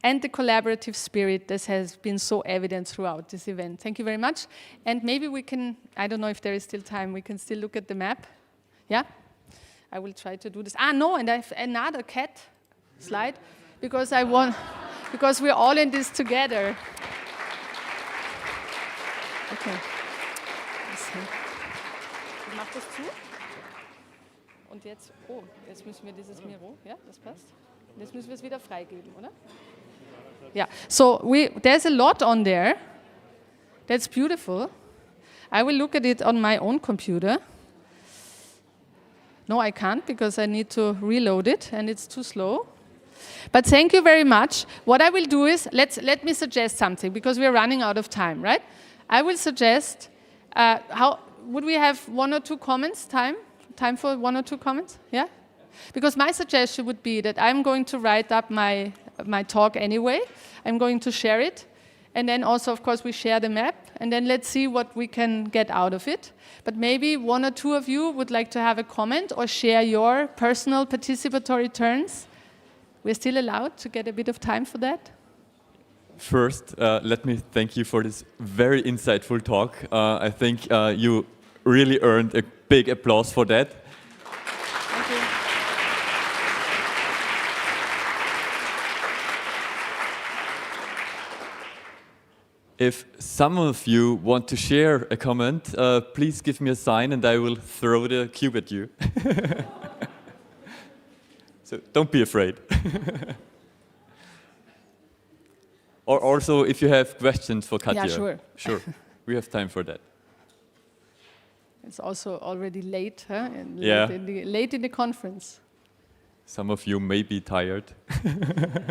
and the collaborative spirit that has been so evident throughout this event. Thank you very much. And maybe we can, I don't know if there is still time, we can still look at the map. Yeah? I will try to do this. No, and I have another cat slide, because I want, because we're all in this together. Okay. Ich mach das zu. Und jetzt, oh, jetzt müssen wir dieses Miro, ja, das passt. Jetzt müssen wir es wieder freigeben, oder? Yeah, so there's a lot on there. That's beautiful. I will look at it on my own computer. No, I can't, because I need to reload it, and it's too slow. But thank you very much. What I will do is, let me suggest something, because we're running out of time, right? I will suggest, would we have 1 or 2 comments, time for 1 or 2 comments? Yeah? Because my suggestion would be that I'm going to write up my talk anyway. I'm going to share it. And then also, of course, we share the map. And then let's see what we can get out of it. But maybe 1 or 2 of you would like to have a comment or share your personal participatory turns. We're still allowed to get a bit of time for that. First, let me thank you for this very insightful talk. I think you really earned a big applause for that. Thank you. If some of you want to share a comment, please give me a sign and I will throw the cube at you. So don't be afraid. Or also, if you have questions for Katja. Yeah, sure. Sure, we have time for that. It's also already late, huh? Yeah. Late in the conference. Some of you may be tired.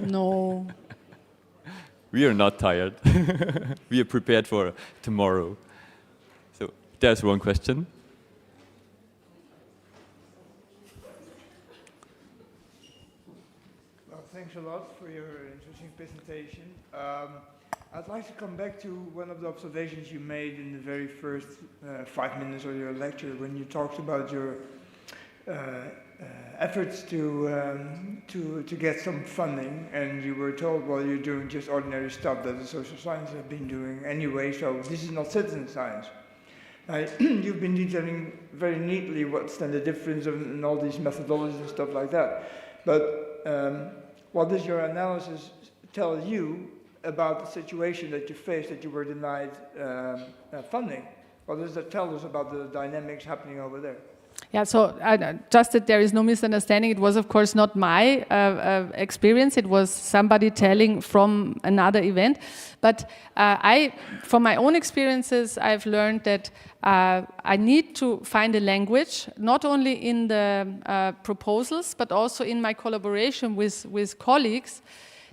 No. We are not tired. We are prepared for tomorrow. So there's one question. Well, thanks a lot for your interesting presentation. I'd like to come back to one of the observations you made in the very first 5 minutes of your lecture, when you talked about your efforts to get some funding, and you were told, well, you're doing just ordinary stuff that the social sciences have been doing anyway, so this is not citizen science. You've been detailing very neatly what's then the difference in all these methodologies and stuff like that. But what does your analysis tell you about the situation that you faced, that you were denied funding? What does that tell us about the dynamics happening over there? Yeah, so just that there is no misunderstanding, it was of course not my experience, it was somebody telling from another event. But from my own experiences, I've learned that I need to find a language, not only in the proposals, but also in my collaboration with colleagues,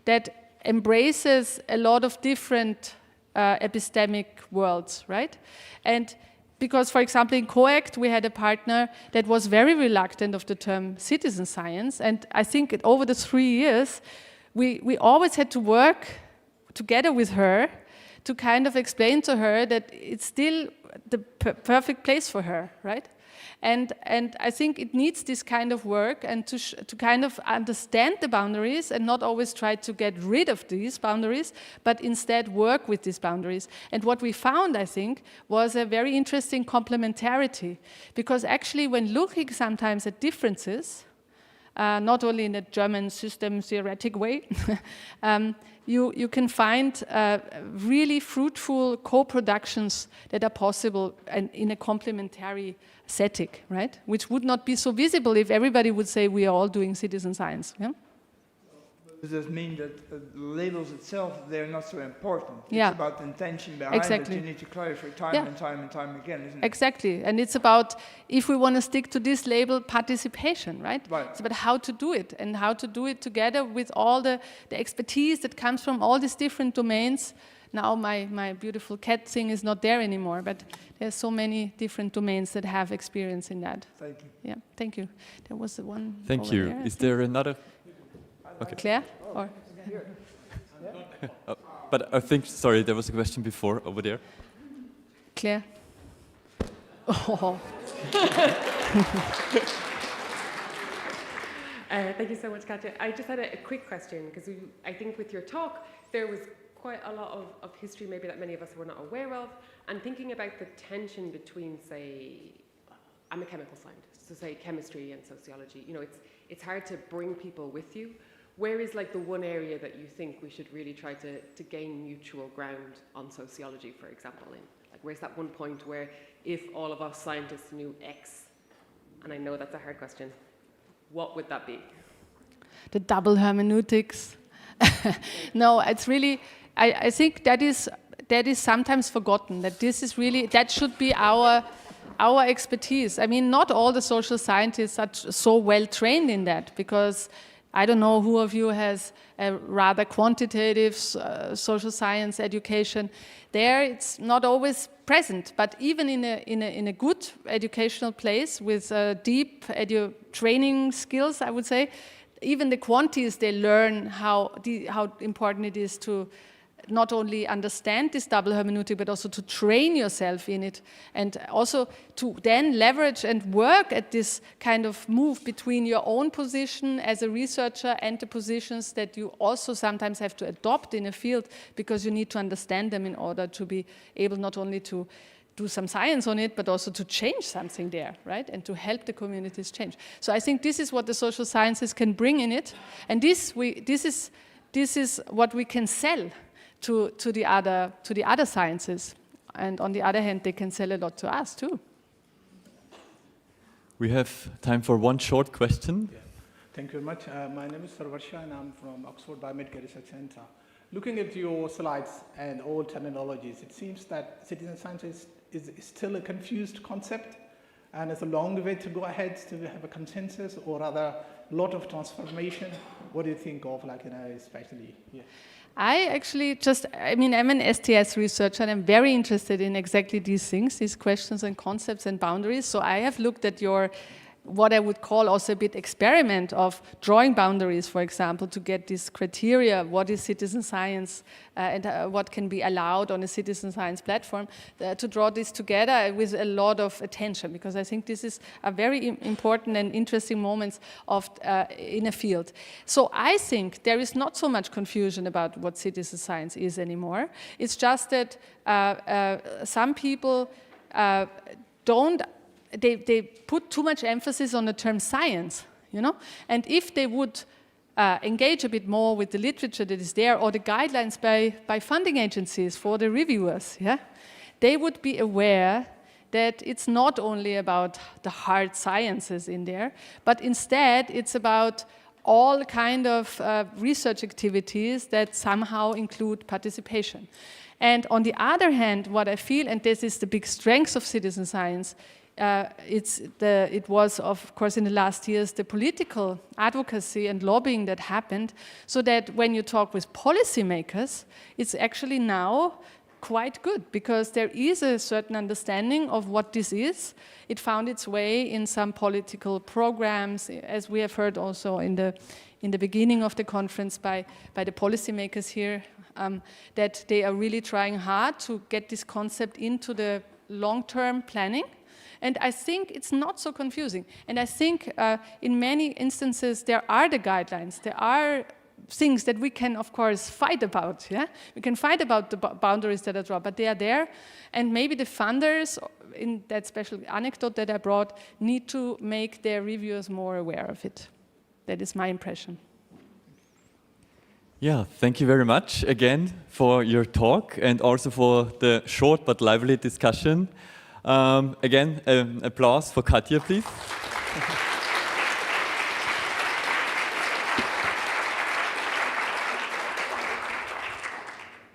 that embraces a lot of different epistemic worlds, right? And because, for example, in COACT, we had a partner that was very reluctant of the term citizen science. And I think over the 3 years, we always had to work together with her to kind of explain to her that it's still the perfect place for her, right? And I think it needs this kind of work and to kind of understand the boundaries and not always try to get rid of these boundaries, but instead work with these boundaries. And what we found, I think, was a very interesting complementarity. Because actually, when looking sometimes at differences, not only in a German system theoretic way, you can find really fruitful co-productions that are possible and in a complementary setting, right? Which would not be so visible if everybody would say we are all doing citizen science. Yeah? But Does this mean that labels itself, they're not so important? Yeah. It's about the intention behind Exactly. it. You need to clarify time Yeah. and time and time again, isn't it? Exactly, and it's about, if we want to stick to this label, participation, right? Right. It's about how to do it, and how to do it together with all the expertise that comes from all these different domains. Now my beautiful cat thing is not there anymore, but there's so many different domains that have experience in that. Thank you. Yeah, thank you. There was the one Thank over you. there, I Is think. there another? Okay. Claire? Or But I think, sorry, there was a question before over there. Claire? Oh. Thank you so much, Katja. I just had a quick question, because I think with your talk, there was quite a lot of history maybe that many of us were not aware of, and thinking about the tension between, say, I'm a chemical scientist, so say chemistry and sociology, you know, it's hard to bring people with you. Where is like the one area that you think we should really try to gain mutual ground on sociology, for example? Like, where's that one point where if all of us scientists knew X, and I know that's a hard question, what would that be? The double hermeneutics. No, it's really, I think that is sometimes forgotten, that this is really, that should be our expertise. I mean, not all the social scientists are so well trained in that, because I don't know who of you has a rather quantitative social science education. There, it's not always present, but even in a good educational place with deep training skills, I would say, even the quantities, they learn how important it is to not only understand this double hermeneutic, but also to train yourself in it, and also to then leverage and work at this kind of move between your own position as a researcher and the positions that you also sometimes have to adopt in a field, because you need to understand them in order to be able not only to do some science on it, but also to change something there, right? And to help the communities change. So I think this is what the social sciences can bring in it, and this is what we can sell to the other sciences, and on the other hand, they can sell a lot to us too. We have time for one short question. Yeah. Thank you very much. My name is Sarvarsha, and I'm from Oxford Biomedical Research Centre. Looking at your slides and old terminologies, it seems that citizen science is still a confused concept, and it's a long way to go ahead to have a consensus, or rather, a lot of transformation. What do you think of, like, especially? Yeah. I'm an STS researcher, and I'm very interested in exactly these things, these questions and concepts and boundaries. So I have looked at what I would call also a bit experiment of drawing boundaries, for example, to get this criteria, what is citizen science and what can be allowed on a citizen science platform, to draw this together with a lot of attention, because I think this is a very important and interesting moment in a field. So I think there is not so much confusion about what citizen science is anymore. It's just that some people they put too much emphasis on the term science, you know? And if they would engage a bit more with the literature that is there, or the guidelines by funding agencies for the reviewers, yeah, they would be aware that it's not only about the hard sciences in there, but instead it's about all kind of research activities that somehow include participation. And on the other hand, what I feel, and this is the big strength of citizen science, it was, of course, in the last years, the political advocacy and lobbying that happened, so that when you talk with policymakers, it's actually now quite good, because there is a certain understanding of what this is. It found its way in some political programs, as we have heard also in the beginning of the conference by the policymakers here, that they are really trying hard to get this concept into the long-term planning. And I think it's not so confusing. And I think in many instances there are the guidelines, there are things that we can, of course, fight about. Yeah, we can fight about the boundaries that are drawn, but they are there. And maybe the funders, in that special anecdote that I brought, need to make their reviewers more aware of it. That is my impression. Yeah, thank you very much again for your talk, and also for the short but lively discussion. Again, applause for Katja, please.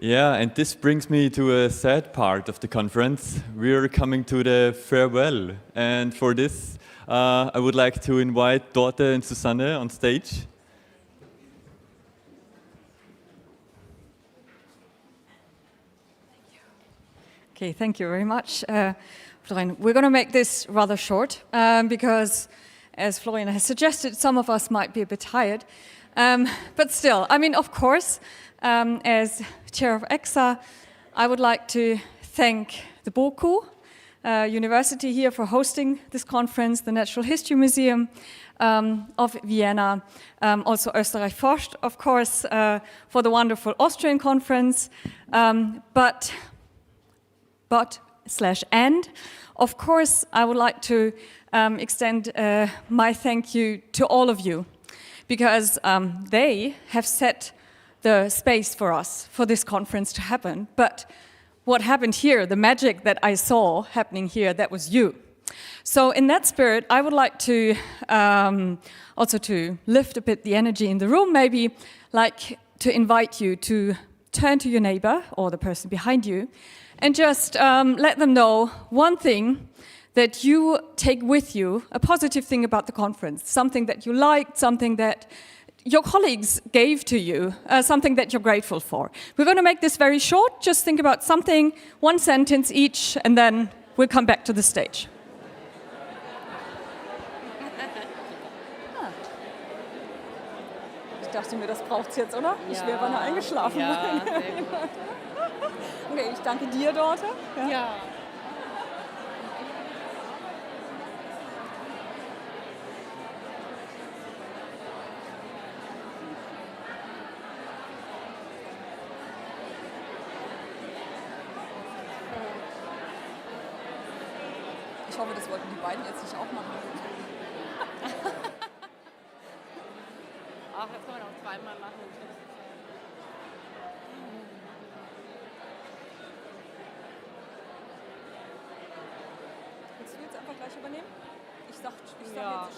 Yeah, and this brings me to a sad part of the conference. We're coming to the farewell. And for this, I would like to invite Dorte and Susanne on stage. Okay, thank you very much, Florian. We're going to make this rather short because, as Florian has suggested, some of us might be a bit tired. But still, I mean, of course, as chair of ecsa, I would like to thank the BOKU University here for hosting this conference, the Natural History Museum of Vienna, also Österreich forscht, of course, for the wonderful Austrian conference, and of course, I would like to extend my thank you to all of you, because they have set the space for us, for this conference to happen. But what happened here, the magic that I saw happening here, that was you. So in that spirit, I would like to also to lift a bit the energy in the room, maybe like to invite you to turn to your neighbor or the person behind you and just let them know one thing that you take with you, a positive thing about the conference, something that you liked, something that your colleagues gave to you, something that you're grateful for. We're going to make this very short. Just think about something, one sentence each, and then we'll come back to the stage. Ich dachte mir, das braucht's jetzt, oder? Ich wäre beinahe eingeschlafen. Ja, sehr gut. Okay, ich danke dir, Dorte. Ja. Ich hoffe, das wollten die beiden jetzt nicht auch machen. Ach, das kann man auch zweimal machen. Willst du jetzt einfach gleich übernehmen? Ich sag jetzt Schluss. Ja.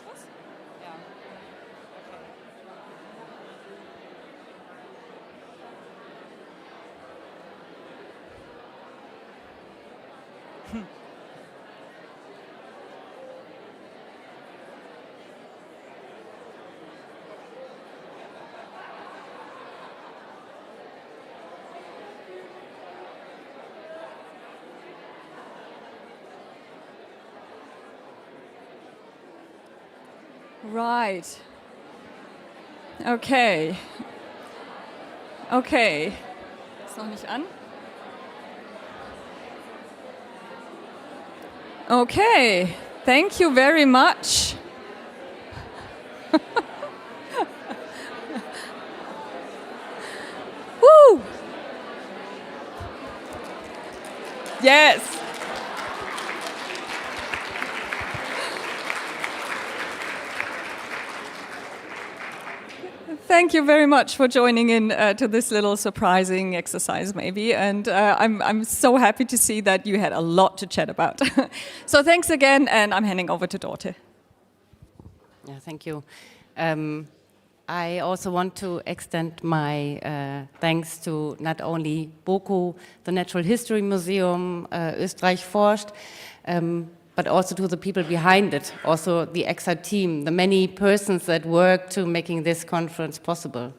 Right. Okay. Okay. Ist noch nicht an? Okay. Thank you very much. Woo! Yes. Thank you very much for joining in to this little surprising exercise, maybe. And I'm so happy to see that you had a lot to chat about. So thanks again, and I'm handing over to Dorte. Yeah, thank you. I also want to extend my thanks to not only BOKU, the Natural History Museum, Österreich forscht, but also to the people behind it, also the ecsa team, the many persons that work to making this conference possible.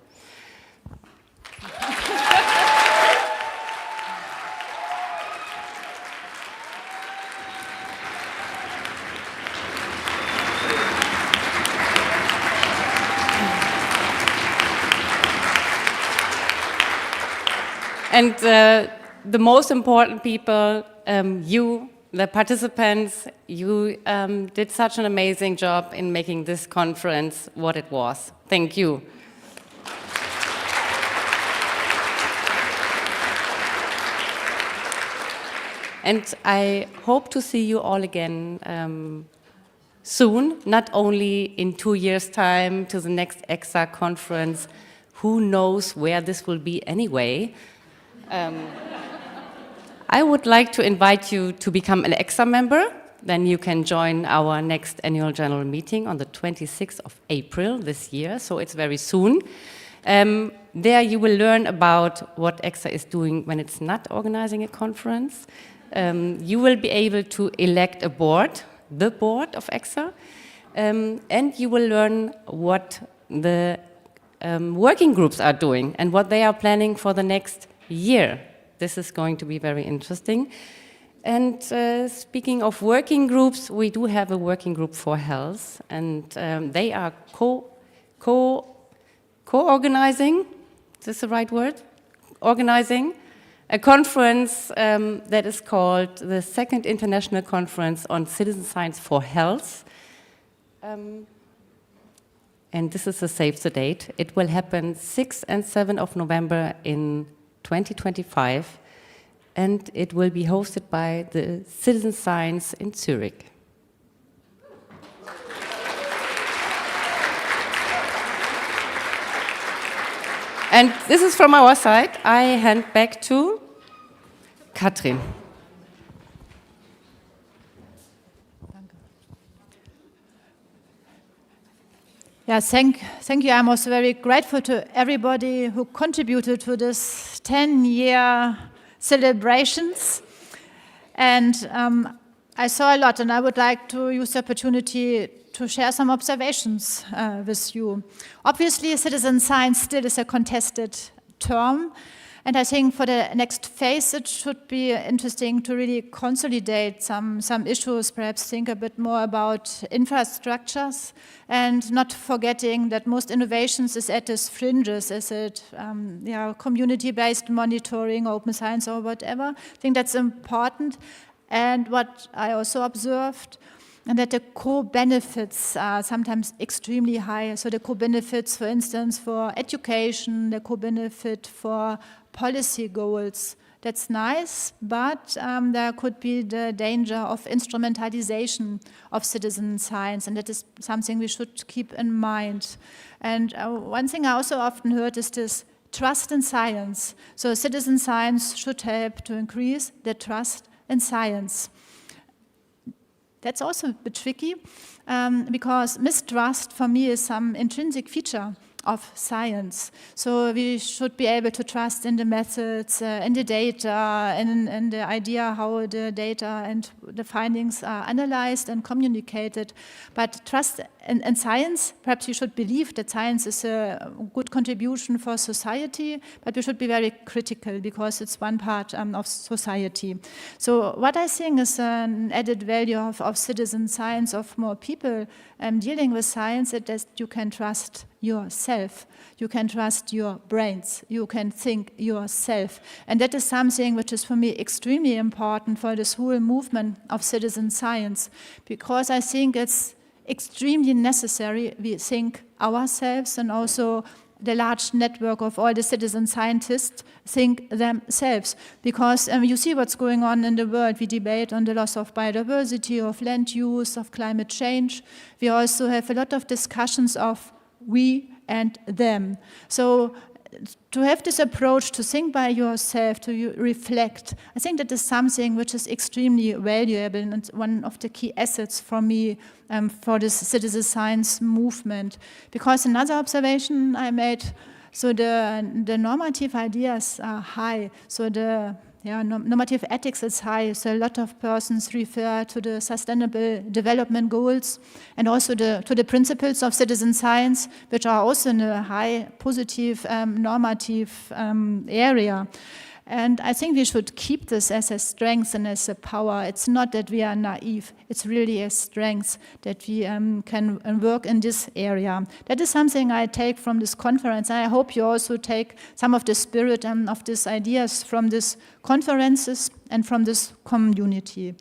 And the most important people, you, the participants, you did such an amazing job in making this conference what it was. Thank you. And I hope to see you all again soon, not only in 2 years' time to the next ecsa conference. Who knows where this will be anyway? I would like to invite you to become an ecsa member. Then you can join our next annual general meeting on the 26th of April this year, so it's very soon. There you will learn about what ecsa is doing when it's not organizing a conference. You will be able to elect a board, the board of ecsa, and you will learn what the working groups are doing and what they are planning for the next year. This is going to be very interesting. And speaking of working groups, we do have a working group for health, and they are co-organizing, is this the right word? Organizing a conference that is called the Second International Conference on Citizen Science for Health. And this is a save the date. It will happen 6 and 7 of November in 2025. And it will be hosted by the Citizen Science in Zurich. And this is from our side. I hand back to Katrin. Yeah, thank you. I'm also very grateful to everybody who contributed to this 10-year celebrations. And I saw a lot, and I would like to use the opportunity to share some observations with you. Obviously, citizen science still is a contested term, and I think for the next phase it should be interesting to really consolidate some issues, perhaps think a bit more about infrastructures, and not forgetting that most innovations is at its fringes, is it community-based monitoring, open science or whatever. I think that's important. And what I also observed, and that the co-benefits are sometimes extremely high. So the co-benefits, for instance, for education, the co-benefit for policy goals, that's nice, but there could be the danger of instrumentalization of citizen science, and that is something we should keep in mind. And one thing I also often heard is this trust in science. So citizen science should help to increase the trust in science. That's also a bit tricky, because mistrust for me is some intrinsic feature of science. So we should be able to trust in the methods, in the data, in the idea how the data and the findings are analyzed and communicated. But trust in science, perhaps you should believe that science is a good contribution for society, but we should be very critical because it's one part of society. So what I think is an added value of citizen science, of more people dealing with science, is that you can trust yourself, you can trust your brains, you can think yourself. And that is something which is for me extremely important for this whole movement of citizen science, because I think it's extremely necessary we think ourselves, and also the large network of all the citizen scientists think themselves. Because you see what's going on in the world. We debate on the loss of biodiversity, of land use, of climate change. We also have a lot of discussions of we and them. So to have this approach to think by yourself, to reflect, I think that is something which is extremely valuable and one of the key assets for me for this citizen science movement. Because another observation I made, so the normative ideas are high, so the normative ethics is high, so a lot of persons refer to the Sustainable Development Goals and also to the principles of citizen science, which are also in a high positive normative area. And I think we should keep this as a strength and as a power. It's not that we are naive, it's really a strength that we can work in this area. That is something I take from this conference. And I hope you also take some of the spirit of these ideas from these conferences and from this community.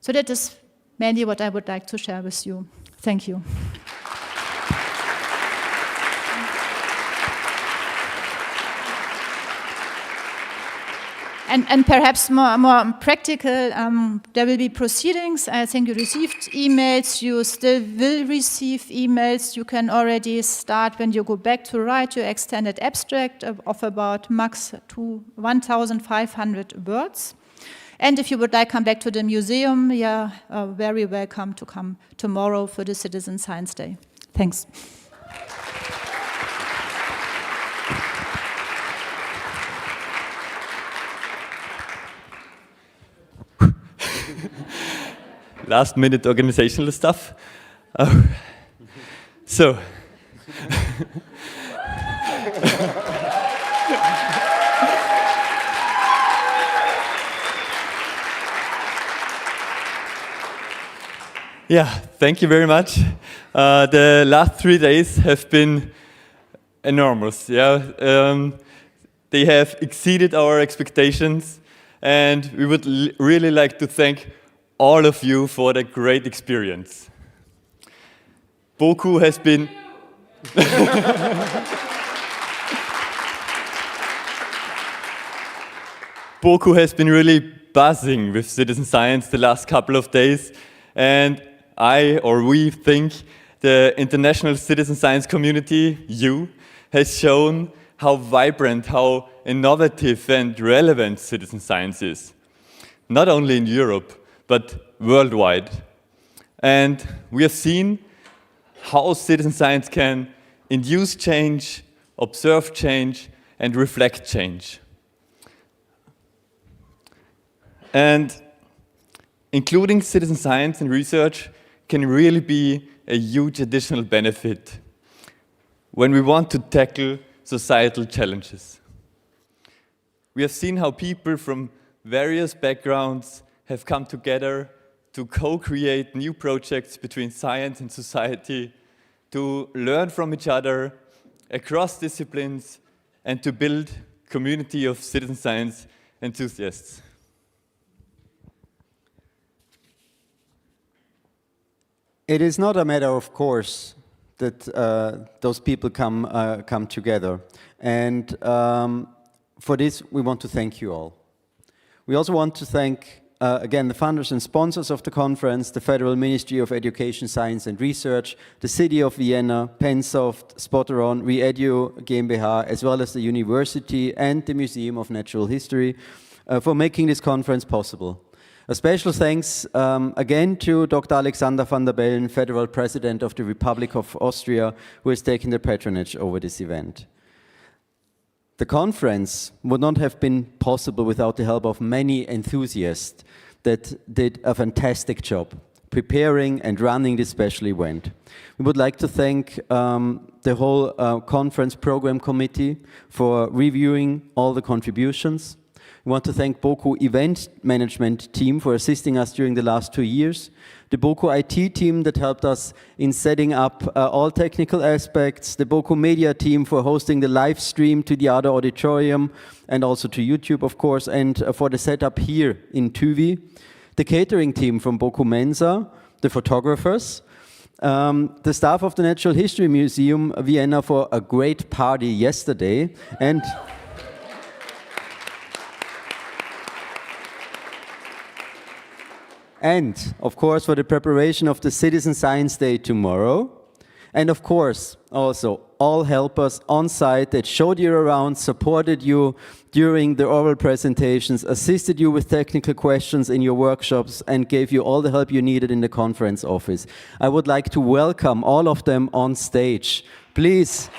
So that is mainly what I would like to share with you. Thank you. And perhaps more practical, there will be proceedings. I think you received emails, you still will receive emails. You can already start when you go back to write your extended abstract of about max to 1,500 words. And if you would like to come back to the museum, you're very welcome to come tomorrow for the Citizen Science Day. Thanks. last minute organizational stuff. So, yeah, thank you very much. The last 3 days have been enormous. Yeah, they have exceeded our expectations, and we would really like to thank all of you for the great experience. BOKU has been BOKU has been really buzzing with citizen science the last couple of days, and we think the international citizen science community, you, has shown how vibrant, how innovative and relevant citizen science is. Not only in Europe, but worldwide. And we have seen how citizen science can induce change, observe change, and reflect change. And including citizen science in research can really be a huge additional benefit when we want to tackle societal challenges. We have seen how people from various backgrounds have come together to co-create new projects between science and society, to learn from each other across disciplines, and to build a community of citizen science enthusiasts. It is not a matter of course that those people come together. And for this, we want to thank you all. We also want to thank, again, the funders and sponsors of the conference, the Federal Ministry of Education, Science and Research, the City of Vienna, Pensoft, Spotteron, Reedu GmbH, as well as the university and the Museum of Natural History for making this conference possible. A special thanks again to Dr. Alexander van der Bellen, Federal President of the Republic of Austria, who has taken the patronage over this event. The conference would not have been possible without the help of many enthusiasts that did a fantastic job preparing and running this special event. We would like to thank the whole conference program committee for reviewing all the contributions. We want to thank BOKU event management team for assisting us during the last 2 years, the BOKU IT team that helped us in setting up all technical aspects, the BOKU media team for hosting the live stream to the other auditorium and also to YouTube, of course, and for the setup here in Tüvi, the catering team from BOKU Mensa, the photographers, the staff of the Natural History Museum Vienna for a great party yesterday, and, of course, for the preparation of the Citizen Science Day tomorrow. And, of course, also all helpers on site that showed you around, supported you during the oral presentations, assisted you with technical questions in your workshops, and gave you all the help you needed in the conference office. I would like to welcome all of them on stage. Please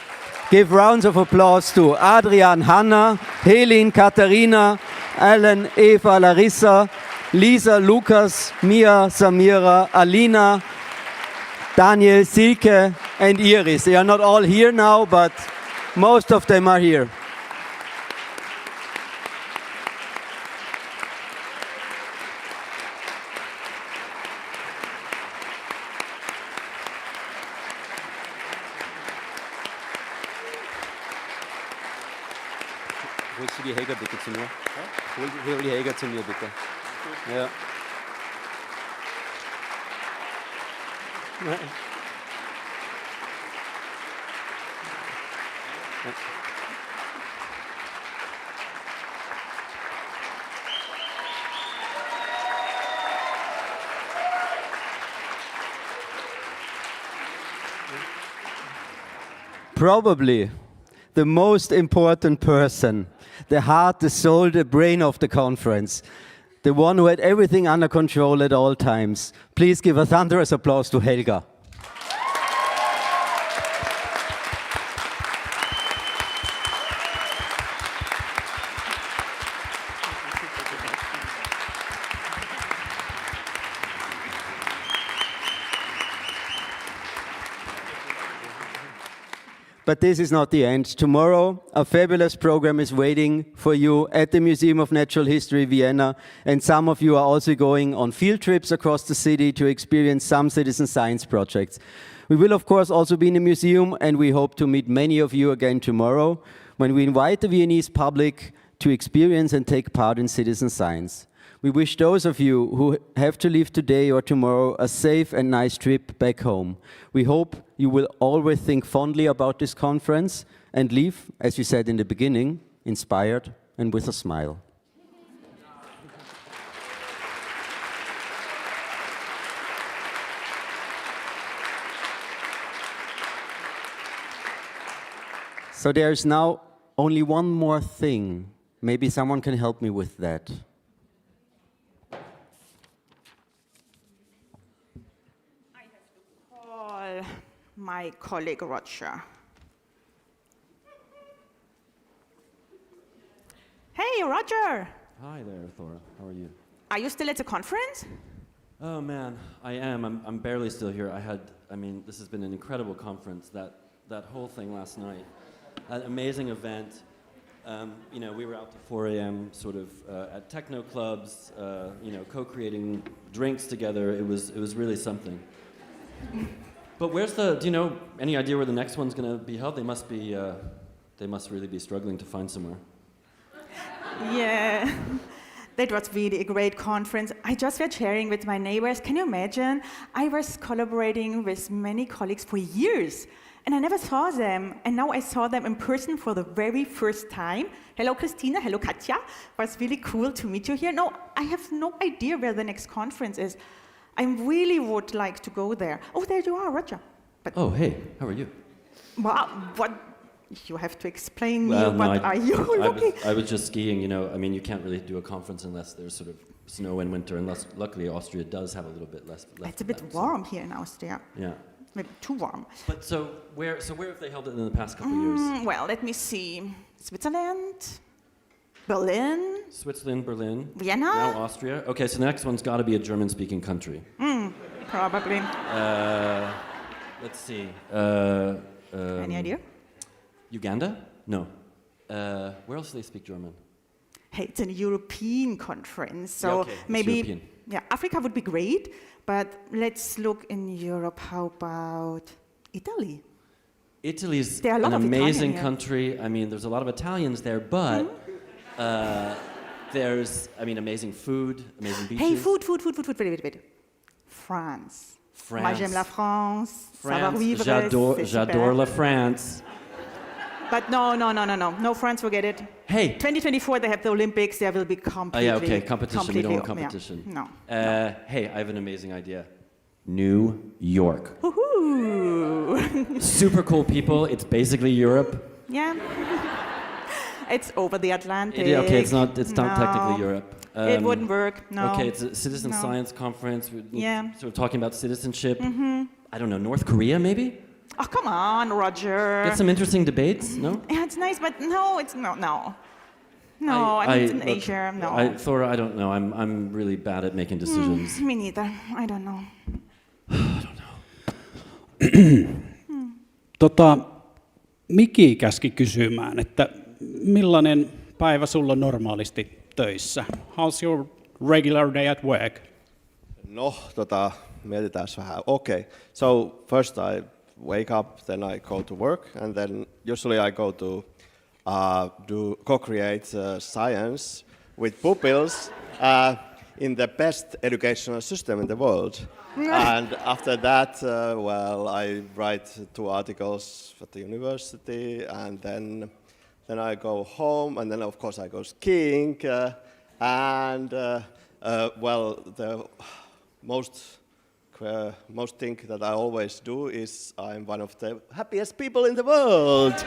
give rounds of applause to Adrian, Hanna, Helene, Katharina, Alan, Eva, Larissa, Lisa, Lukas, Mia, Samira, Alina, Daniel, Silke, and Iris. They are not all here now, but most of them are here. Holst du die Helga bitte zu mir? Hol die Helga zu mir bitte. Ja. Probably the most important person, the heart, the soul, the brain of the conference, the one who had everything under control at all times. Please give a thunderous applause to Helga. But this is not the end. Tomorrow, a fabulous program is waiting for you at the Museum of Natural History, Vienna. And some of you are also going on field trips across the city to experience some citizen science projects. We will, of course, also be in the museum, and we hope to meet many of you again tomorrow when we invite the Viennese public to experience and take part in citizen science. We wish those of you who have to leave today or tomorrow a safe and nice trip back home. We hope you will always think fondly about this conference and leave, as you said in the beginning, inspired and with a smile. So there's now only one more thing. Maybe someone can help me with that. I have to call my colleague Roger. Hey, Roger! Hi there, Thora. How are you? Are you still at the conference? Oh man, I am. I'm barely still here. This has been an incredible conference. That whole thing last night, an amazing event. We were out to 4 a.m. sort of at techno clubs, co-creating drinks together. It was really something. But do you know any idea where the next one's going to be held? They must really be struggling to find somewhere. Yeah, that was really a great conference. I just was sharing with my neighbors. Can you imagine? I was collaborating with many colleagues for years, and I never saw them. And now I saw them in person for the very first time. Hello, Christina. Hello, Katja. It was really cool to meet you here. No, I have no idea where the next conference is. I really would like to go there. Oh, there you are, Roger. But oh, hey, how are you? Wow, what? You have to explain me. What are you looking? I was just skiing. You can't really do a conference unless there's sort of snow in winter. Unless, luckily, Austria does have a little bit less. It's a bit warm here in Austria. Yeah. Maybe too warm. But so where have they held it in the past couple of years? Well, let me see. Switzerland, Berlin. Switzerland, Berlin. Vienna. Now Austria. Okay, so the next one's got to be a German-speaking country. Probably. Let's see. Any idea? Uganda? No. Where else do they speak German? Hey, it's a European conference, so maybe European. Yeah, Africa would be great, but let's look in Europe. How about Italy? Italy's an amazing country. There's a lot of Italians there, but there's, amazing food, amazing beaches. Hey, food. Wait. France. Moi, j'aime la France. J'adore la France. But no. No, France, forget it. Hey. 2024, they have the Olympics. There will be completely... Competition. We don't want competition. Yeah. No. Hey, I have an amazing idea. New York. Woohoo! Super cool people. It's basically Europe. Yeah. It's over the Atlantic. It's not technically Europe. It wouldn't work, no. Okay, it's a citizen science conference. Yeah. Sort of talking about citizenship. I don't know, North Korea maybe? Oh, come on, Roger. Get some interesting debates, no? Yeah, it's nice, but no, it's no. No, it's in Asia, no. Thora, I don't know. I'm really bad at making decisions. Me neither. I don't know. Miki käski kysymään, että millainen päivä sulla on normaalisti töissä? How's your regular day at work? No, mietitään vähän. Okay, so first I wake up, then I go to work, and then usually I go to co-create science with pupils in the best educational system in the world. And after that, I write 2 articles at the university, and then I go home, and then of course I go skiing, and the most thing that I always do is I'm one of the happiest people in the world.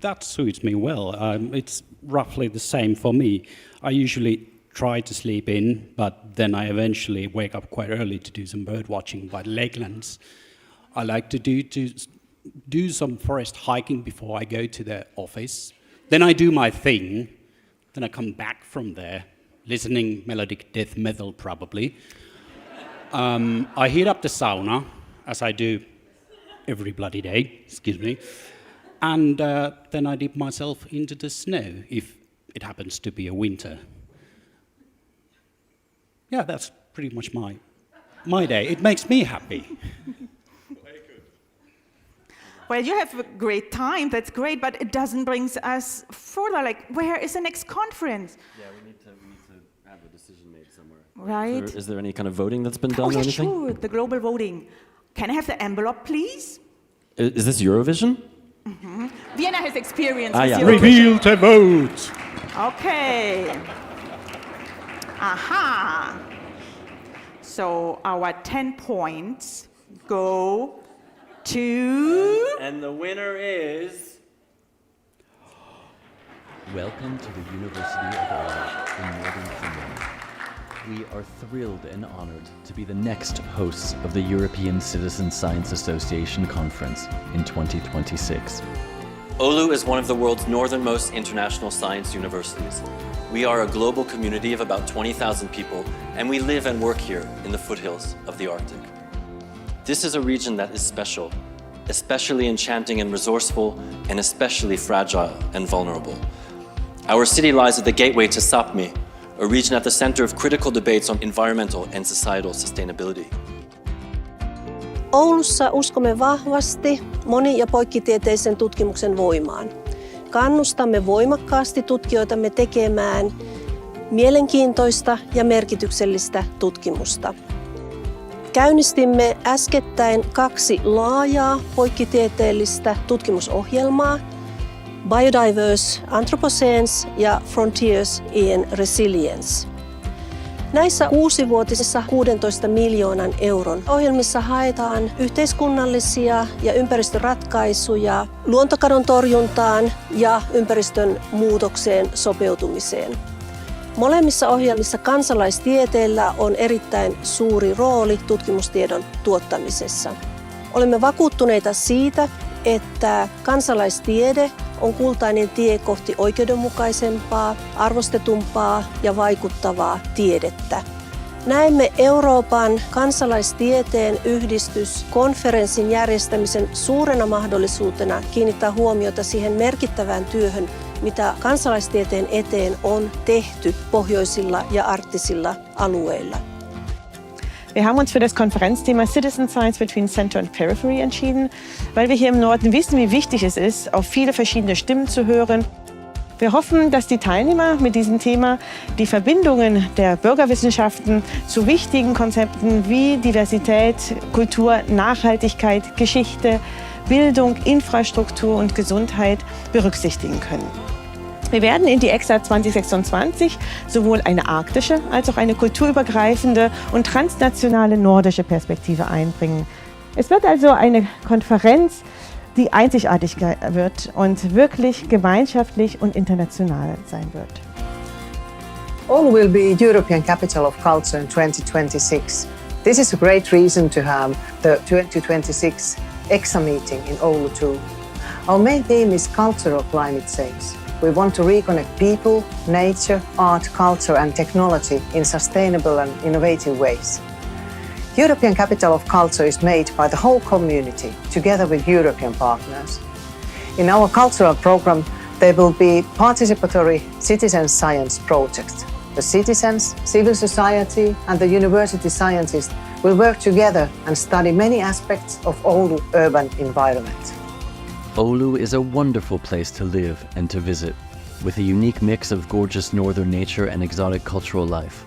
That suits me well. It's roughly the same for me. I usually try to sleep in, but then I eventually wake up quite early to do some bird watching by the lakelands. I like to do some forest hiking before I go to the office. Then I do my thing, Then I come back from there, listening melodic death metal probably. I heat up the sauna, as I do every bloody day, excuse me, and then I dip myself into the snow if it happens to be a winter. Yeah, that's pretty much my day. It makes me happy. Well, you have a great time, that's great, but it doesn't bring us further. Like, where is the next conference? Yeah, we need to have a decision made somewhere. Right. Is there any kind of voting that's been done Oh, or yeah, anything? sure, the global voting. Can I have the envelope, please? Is this Eurovision? Mm-hmm. Vienna has experience Ah, with yeah. Eurovision. Reveal to vote. Okay. Aha. So our 10 points go to... And the winner is... Welcome to the University of Oulu in Northern Finland. We are thrilled and honored to be the next hosts of the European Citizen Science Association Conference in 2026. Oulu is one of the world's northernmost international science universities. We are a global community of about 20,000 people, and we live and work here in the foothills of the Arctic. This is a region that is special, especially enchanting and resourceful, and especially fragile and vulnerable. Our city lies at the gateway to Sapmi, a region at the center of critical debates on environmental and societal sustainability. Oulussa uskomme vahvasti moni- ja poikkitieteisen tutkimuksen voimaan. Kannustamme voimakkaasti tutkijoitamme tekemään mielenkiintoista ja merkityksellistä tutkimusta. Käynnistimme äskettäin 2 laajaa poikkitieteellistä tutkimusohjelmaa, Biodiverse Anthropocene ja Frontiers in Resilience. Näissä 6-vuotisissa 16 miljoonan euron ohjelmissa haetaan yhteiskunnallisia ja ympäristöratkaisuja luontokadon torjuntaan ja ympäristön muutokseen sopeutumiseen. Molemmissa ohjelmissa kansalaistieteellä on erittäin suuri rooli tutkimustiedon tuottamisessa. Olemme vakuuttuneita siitä, että kansalaistiede on kultainen tie kohti oikeudenmukaisempaa, arvostetumpaa ja vaikuttavaa tiedettä. Näemme Euroopan kansalaistieteen yhdistyskonferenssin järjestämisen suurena mahdollisuutena kiinnittää huomiota siihen merkittävään työhön, mitä kansalaistieteen eteen on tehty pohjoisilla ja arktisilla alueilla. Wir haben uns für das Konferenzthema Citizen Science between Center and Periphery entschieden, weil wir hier im Norden wissen, wie wichtig es ist, auf viele verschiedene Stimmen zu hören. Wir hoffen, dass die Teilnehmer mit diesem Thema die Verbindungen der Bürgerwissenschaften zu wichtigen Konzepten wie Diversität, Kultur, Nachhaltigkeit, Geschichte, Bildung, Infrastruktur und Gesundheit berücksichtigen können. Wir werden in die ecsa 2026 sowohl eine arktische als auch eine kulturübergreifende und transnationale nordische Perspektive einbringen. Es wird also eine Konferenz, die einzigartig wird und wirklich gemeinschaftlich und international sein wird. Oulu will be European Capital of Culture in 2026. This is a great reason to have the 2026 ecsa meeting in Oulu too. Our main theme is cultural climate change. We want to reconnect people, nature, art, culture and technology in sustainable and innovative ways. European Capital of Culture is made by the whole community, together with European partners. In our cultural program, there will be participatory citizen science projects. The citizens, civil society and the university scientists will work together and study many aspects of Oulu urban environment. Oulu is a wonderful place to live and to visit, with a unique mix of gorgeous northern nature and exotic cultural life.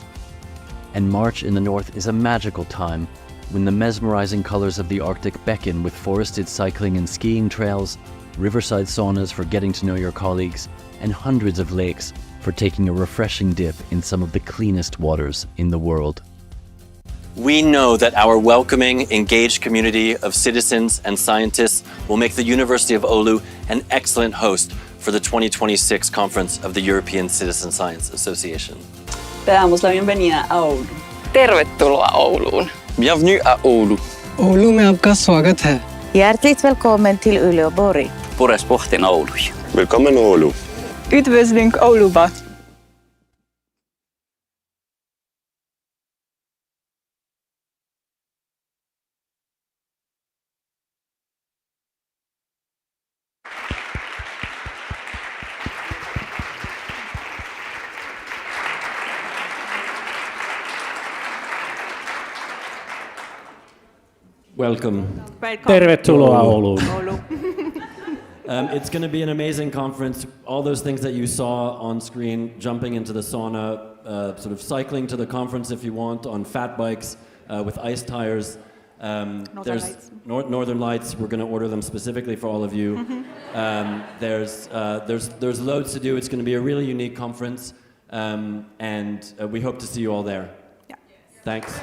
And March in the north is a magical time when the mesmerizing colors of the Arctic beckon with forested cycling and skiing trails, riverside saunas for getting to know your colleagues, and hundreds of lakes for taking a refreshing dip in some of the cleanest waters in the world. We know that our welcoming, engaged community of citizens and scientists will make the University of Oulu an excellent host for the 2026 conference of the European Citizen Science Association. Te damos la bienvenida a Oulu. Tervetuloa Ouluun. Bienvenue à Oulu. ओलू में आपका स्वागत है. Hjärtligt välkommen till Uleåborg. Pure spohtin Oulu. Willkommen Oulu. Üdvözlünk Ouluba. Welcome. Tervetuloa Ouluun. It's going to be an amazing conference. All those things that you saw on screen, jumping into the sauna, sort of cycling to the conference if you want, on fat bikes with ice tires. There's Northern Lights. We're going to order them specifically for all of you. There's loads to do. It's going to be a really unique conference, and we hope to see you all there. Yeah. Thanks.